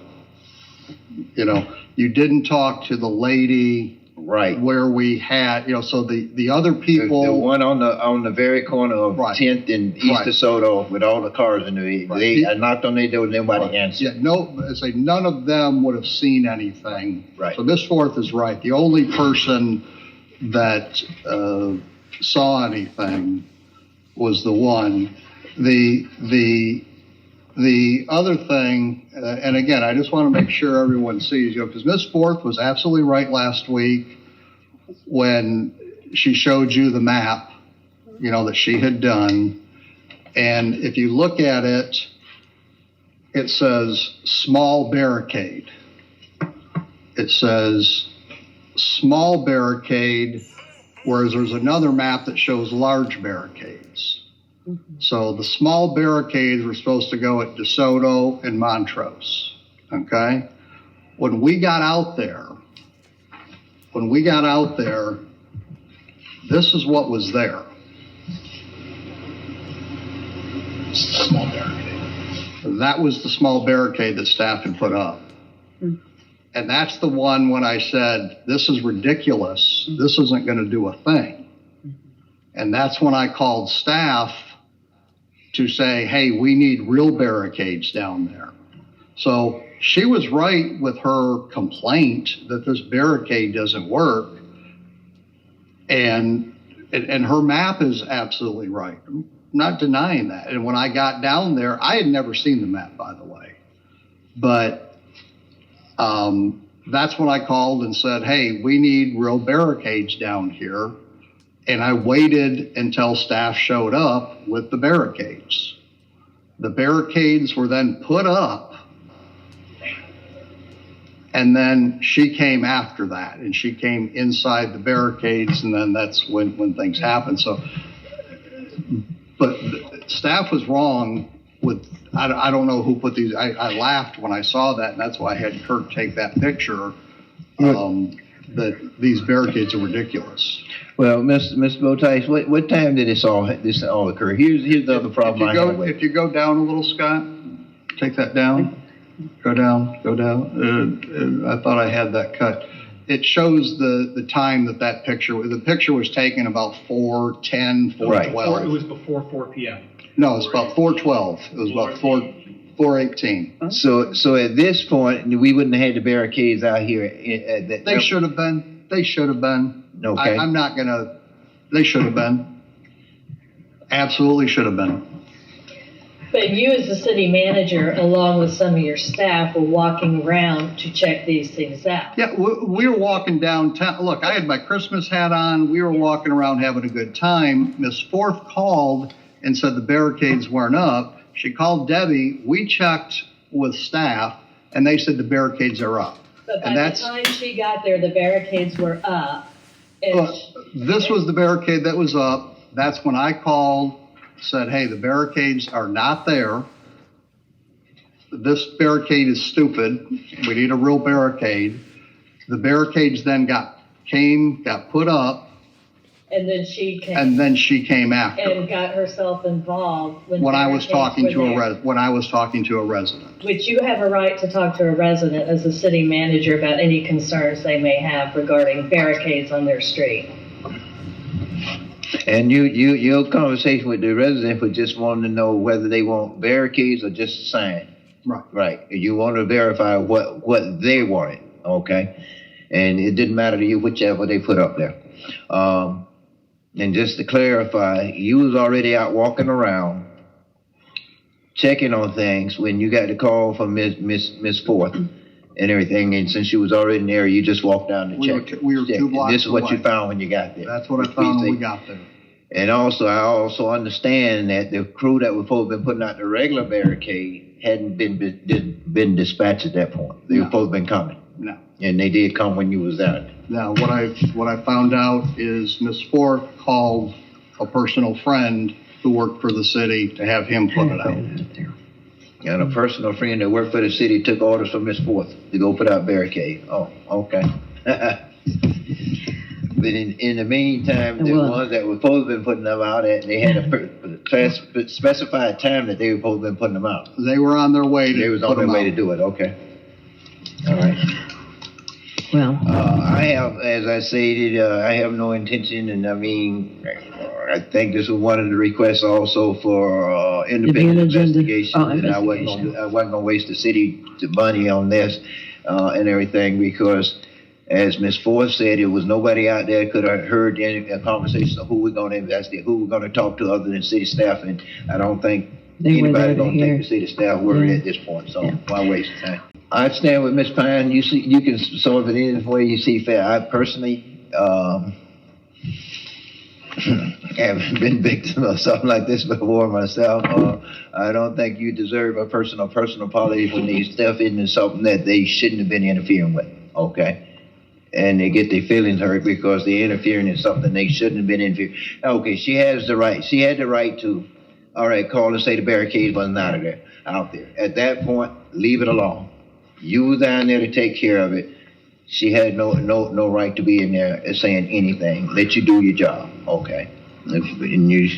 you didn't talk to the lady right where we had, so the other people. The one on the very corner of 10th and East DeSoto with all the cars in the I knocked on their door, nobody answered. Yeah, none of them would have seen anything. Right. So Ms. Forth is right. The only person that saw anything was the one. The other thing, and again, I just want to make sure everyone sees, because Ms. Forth was absolutely right last week when she showed you the map, that she had done. And if you look at it, it says small barricade. It says small barricade, whereas there's another map that shows large barricades. So the small barricades were supposed to go at DeSoto and Montrose, okay? When we got out there, this is what was there. Small barricade. That was the small barricade that staff had put up. And that's the one when I said, this is ridiculous. This isn't going to do a thing. And that's when I called staff to say, hey, we need real barricades down there. So she was right with her complaint that this barricade doesn't work. And her map is absolutely right. I'm not denying that. And when I got down there, I had never seen the map, by the way. But that's when I called and said, hey, we need real barricades down here. And I waited until staff showed up with the barricades. The barricades were then put up. And then she came after that, and she came inside the barricades, and then that's when things happen. So, but staff was wrong with, I don't know who put these, I laughed when I saw that, and that's why I had Kurt take that picture, that these barricades are ridiculous. Well, Mr. Bulthuis, what time did this all occur? Here's the other problem I have with it. If you go down a little, Scott, take that down. Go down. I thought I had that cut. It shows the time that picture, the picture was taken about 4:10, 4:12. Right. It was before 4 p.m. No, it's about 4:12. It was about 4:18. So at this point, we wouldn't have had the barricades out here. They should have been. Okay. I'm not gonna, they should have been. Absolutely should have been. But you as the city manager, along with some of your staff, were walking around to check these things out. Yeah, we were walking downtown. Look, I had my Christmas hat on. We were walking around having a good time. Miss Forth called and said the barricades weren't up. She called Debbie. We checked with staff, and they said the barricades are up. But by the time she got there, the barricades were up. This was the barricade that was up. That's when I called, said, hey, the barricades are not there. This barricade is stupid. We need a real barricade. The barricades then got put up. And then she came. And then she came after. And got herself involved when I was talking to a resident. Which you have a right to talk to a resident as a city manager about any concerns they may have regarding barricades on their street. And your conversation with the resident was just wanting to know whether they want barricades or just a sign. Right. Right. You want to verify what they wanted. Okay. And it didn't matter to you whichever they put up there. And just to clarify, you was already out walking around, checking on things when you got the call from Miss Forth and everything. And since you was already in there, you just walked down to check. We were 2 blocks away. This is what you found when you got there. That's what I found when we got there. And also, I also understand that the crew that was supposed to be putting out the regular barricade hadn't been dispatched at that point. They were supposed to have been coming. No. And they did come when you was out. Now, what I found out is Miss Forth called a personal friend who worked for the city to have him put it out. And a personal friend that worked for the city took orders from Miss Forth to go put out barricade. Oh, okay. But in the meantime, the ones that were supposed to be putting them out, they had a specified time that they were supposed to be putting them out. They were on their way to They was on their way to do it. Okay. All right. Well, I have, as I stated, I have no intention, and I mean, I think this was one of the requests also for independent investigation, and I wasn't going to waste the city money on this and everything, because as Ms. Forth said, there was nobody out there could have heard any conversation of who we're going to investigate, who we're going to talk to other than city staff, and I don't think anybody going to take the city staff word at this point, so why waste time? I stand with Ms. Pine. You can solve it any way you see fair. I personally, haven't been victim of something like this before myself. I don't think you deserve a personal apology when they step into something that they shouldn't have been interfering with, okay? And they get their feelings hurt because they're interfering in something they shouldn't have been interfering. Okay, she has the right. She had the right to, all right, call and say the barricade wasn't out there. At that point, leave it alone. You were down there to take care of it. She had no right to be in there saying anything. Let you do your job, okay? If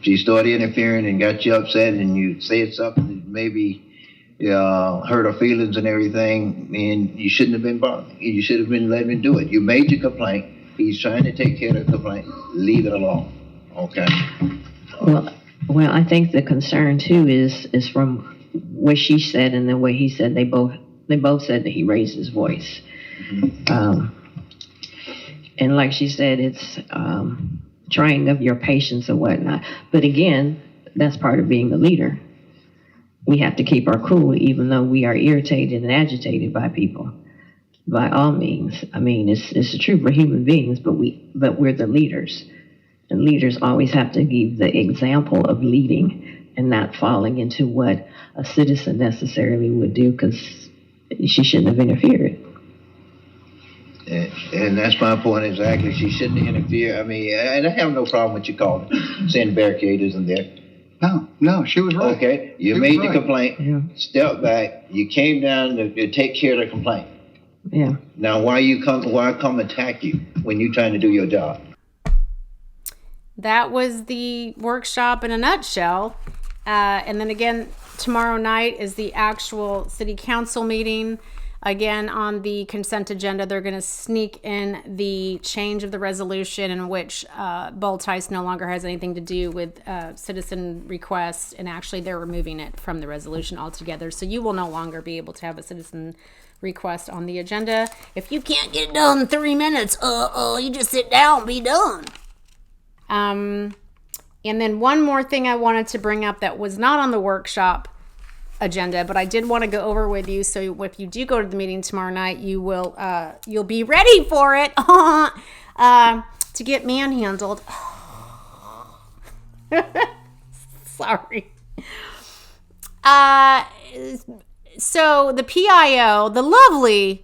she started interfering and got you upset and you said something that maybe hurt her feelings and everything, and you shouldn't have been bothered. You should have been letting him do it. You made your complaint. He's trying to take care of the complaint. Leave it alone, okay? Well, I think the concern too is from what she said and the way he said. They both said that he raised his voice. Mm-hmm. And like she said, it's trying of your patience or whatnot. But again, that's part of being the leader. We have to keep our cool, even though we are irritated and agitated by people. By all means, I mean it's true for human beings, but we're the leaders, and leaders always have to give the example of leading and not falling into what a citizen necessarily would do, because she shouldn't have interfered. And that's my point exactly. She shouldn't interfere. I mean, and I have no problem with you saying the barricade isn't there. No, she was right. Okay, you made the complaint, step back, you came down to take care of the complaint. Yeah. Now, why come attack you when you're trying to do your job? That was the workshop in a nutshell. And then again, tomorrow night is the actual city council meeting. Again, on the consent agenda, they're going to sneak in the change of the resolution in which Bulthuis no longer has anything to do with citizen requests, and actually they're removing it from the resolution altogether. So you will no longer be able to have a citizen request on the agenda. If you can't get it done in 3 minutes, you just sit down and be done. And then one more thing I wanted to bring up that was not on the workshop agenda, but I did want to go over with you, so if you do go to the meeting tomorrow night, you will you'll be ready for it to get manhandled. Sorry. So the PIO, the lovely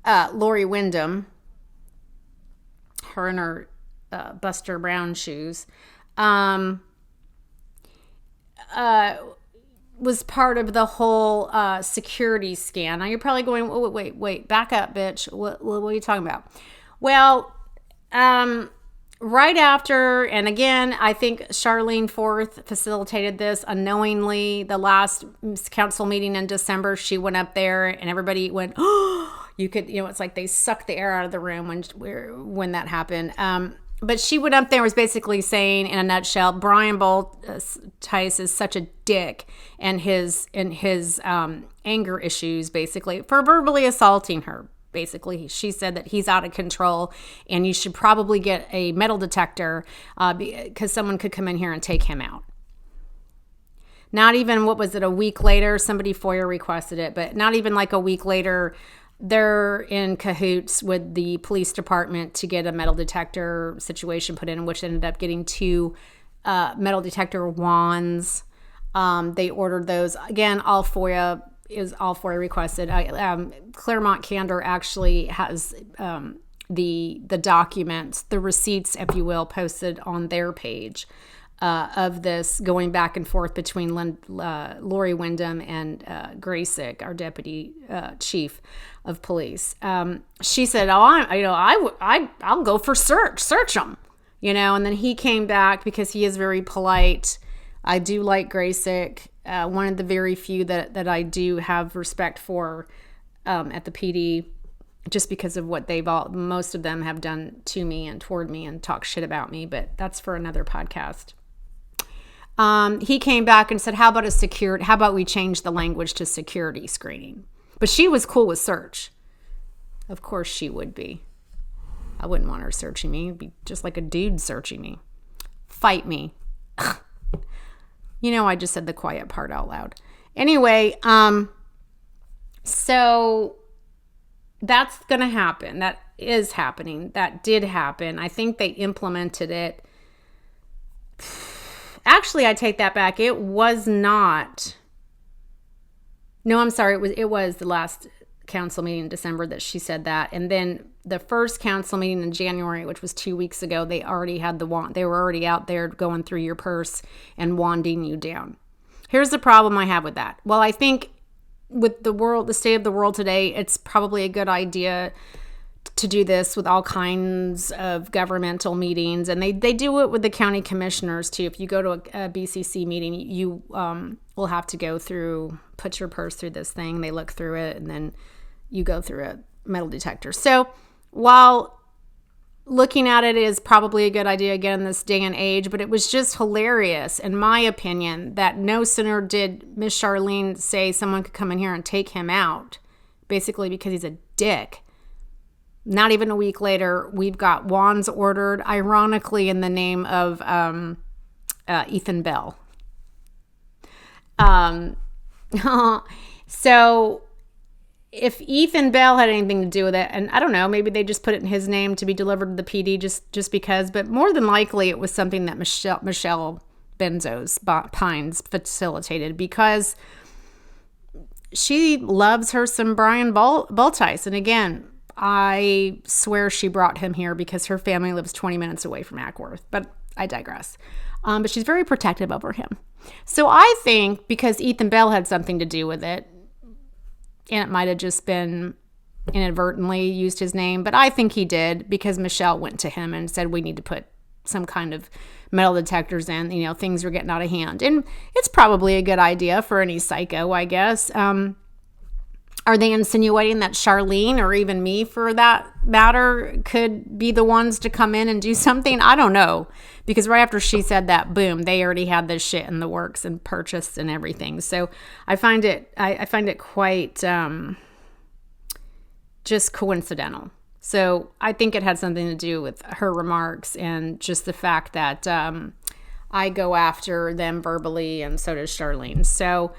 Lori Wyndham, her and her Buster Brown shoes, was part of the whole security scan. Now you're probably going, oh, wait, back up, bitch. What are you talking about? Well, right after, and again, I think Charlene Forth facilitated this unknowingly. The last council meeting in December, she went up there and everybody went, oh, you could, it's like they sucked the air out of the room when that happened. But she went up there and was basically saying, in a nutshell, Brian Bulthuis is such a dick, and his anger issues, basically, for verbally assaulting her. Basically, she said that he's out of control, and you should probably get a metal detector because someone could come in here and take him out. Not even, a week later, somebody FOIA requested it, but not even like a week later, they're in cahoots with the police department to get a metal detector situation put in, which ended up getting 2 metal detector wands. They ordered those. Again, all FOIA requested. Claremont Candor actually has the documents, the receipts, if you will, posted on their page of this, going back and forth between Lori Wyndham and Graysick, our deputy chief of police. She said, I'll go for search them, and then he came back because he is very polite. I do like Graysick, one of the very few that I do have respect for at the PD, just because of what most of them have done to me and toward me and talk shit about me, but that's for another podcast. He came back and said, how about we change the language to security screening? But she was cool with search. Of course she would be. I wouldn't want her searching me. It'd be just like a dude searching me. Fight me. I just said the quiet part out loud. Anyway, so that's going to happen. That is happening. That did happen. I think they implemented it Actually, I take that back. It was not. No, I'm sorry. It was the last council meeting in December that she said that. And then the first council meeting in January, which was 2 weeks ago, they already had the wand. They were already out there going through your purse and wanding you down. Here's the problem I have with that. Well, I think with the state of the world today, it's probably a good idea to do this with all kinds of governmental meetings. And they do it with the county commissioners too. If you go to a BCC meeting, you will have to go through, put your purse through this thing. They look through it, and then you go through a metal detector. So while looking at it is probably a good idea again in this day and age, but it was just hilarious, in my opinion, that no sooner did Miss Charlene say someone could come in here and take him out, basically because he's a dick. Not even a week later, we've got wands ordered, ironically in the name of Ethan Bell. So if Ethan Bell had anything to do with it, and I don't know, maybe they just put it in his name to be delivered to the PD just because, but more than likely it was something that Michelle Benzo's Pines facilitated, because she loves her some Brian Bulthuis. And again, I swear she brought him here because her family lives 20 minutes away from Ackworth, but I digress. But she's very protective over him. So I think because Ethan Bell had something to do with it, and it might have just been inadvertently used his name, but I think he did because Michelle went to him and said, we need to put some kind of metal detectors in, things are getting out of hand. And it's probably a good idea for any psycho, I guess. Are they insinuating that Charlene, or even me for that matter, could be the ones to come in and do something? I don't know. Because right after she said that, boom, they already had this shit in the works and purchased and everything. So I find it quite just coincidental. So I think it had something to do with her remarks and just the fact that I go after them verbally, and so does Charlene. So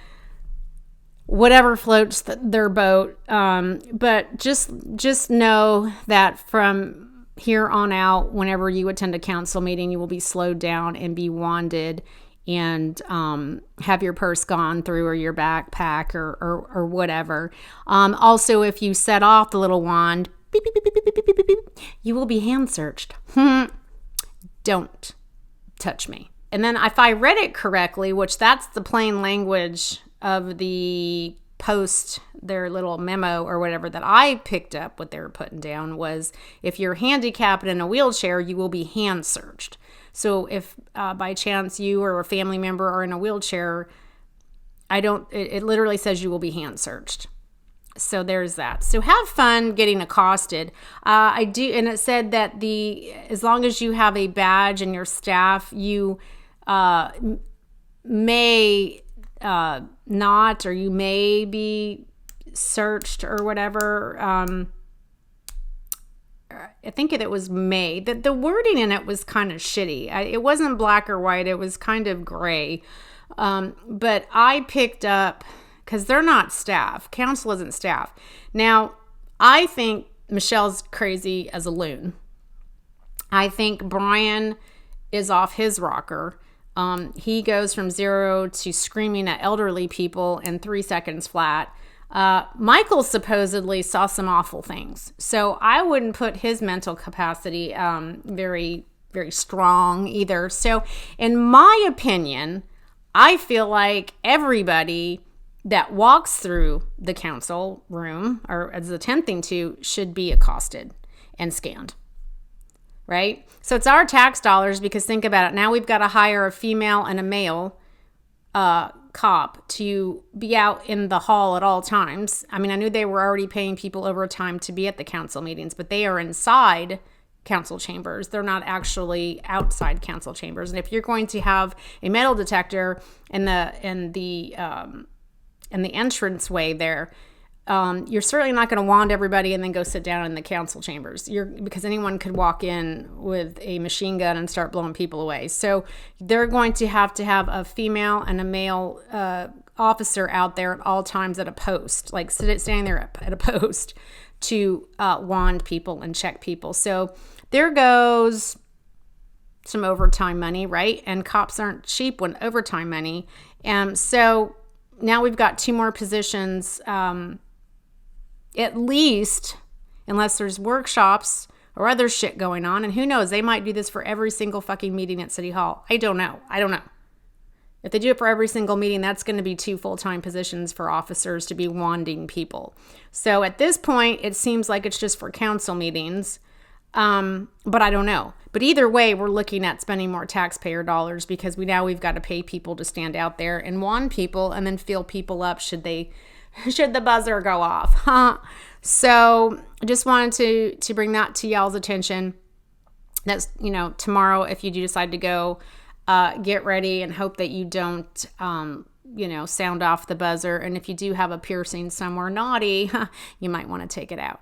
whatever floats their boat. But just know that from here on out, whenever you attend a council meeting, you will be slowed down and be wanded, and have your purse gone through, or your backpack, or whatever. Also, if you set off the little wand, beep, beep, beep, beep, beep, beep, beep, beep, you will be hand searched. Don't touch me. And then if I read it correctly, which that's the plain language of the post, their little memo or whatever that I picked up, what they were putting down was, if you're handicapped in a wheelchair, you will be hand searched. So if by chance you or a family member are in a wheelchair, it literally says you will be hand searched. So there's that. So have fun getting accosted. I do, and it said that as long as you have a badge and your staff, you may not, or you may be searched or whatever. I think it was may. The wording in it was kind of shitty. It wasn't black or white. It was kind of gray. But I picked up, because they're not staff. Council isn't staff. Now, I think Michelle's crazy as a loon. I think Brian is off his rocker. He goes from 0 to screaming at elderly people in 3 seconds flat. Michael supposedly saw some awful things. So I wouldn't put his mental capacity very, very strong either. So in my opinion, I feel like everybody that walks through the council room, or is attempting to, should be accosted and scanned. Right? So it's our tax dollars, because think about it. Now we've got to hire a female and a male cop to be out in the hall at all times. I mean, I knew they were already paying people overtime to be at the council meetings, but they are inside council chambers. They're not actually outside council chambers. And if you're going to have a metal detector in the entranceway there, you're certainly not going to wand everybody and then go sit down in the council chambers. Because anyone could walk in with a machine gun and start blowing people away. So they're going to have a female and a male officer out there at all times at a post, like standing there at a post to wand people and check people. So there goes some overtime money, right? And cops aren't cheap when overtime money. So now we've got 2 more positions, at least, unless there's workshops or other shit going on. And who knows, they might do this for every single fucking meeting at City Hall. I don't know. If they do it for every single meeting, that's going to be 2 full-time positions for officers to be wanding people. So at this point, it seems like it's just for council meetings. But I don't know. But either way, we're looking at spending more taxpayer dollars because we've got to pay people to stand out there and wand people and then fill people up should the buzzer go off. So I just wanted to bring that to y'all's attention. That's, tomorrow, if you do decide to go, get ready and hope that you don't, sound off the buzzer. And if you do have a piercing somewhere naughty, you might want to take it out.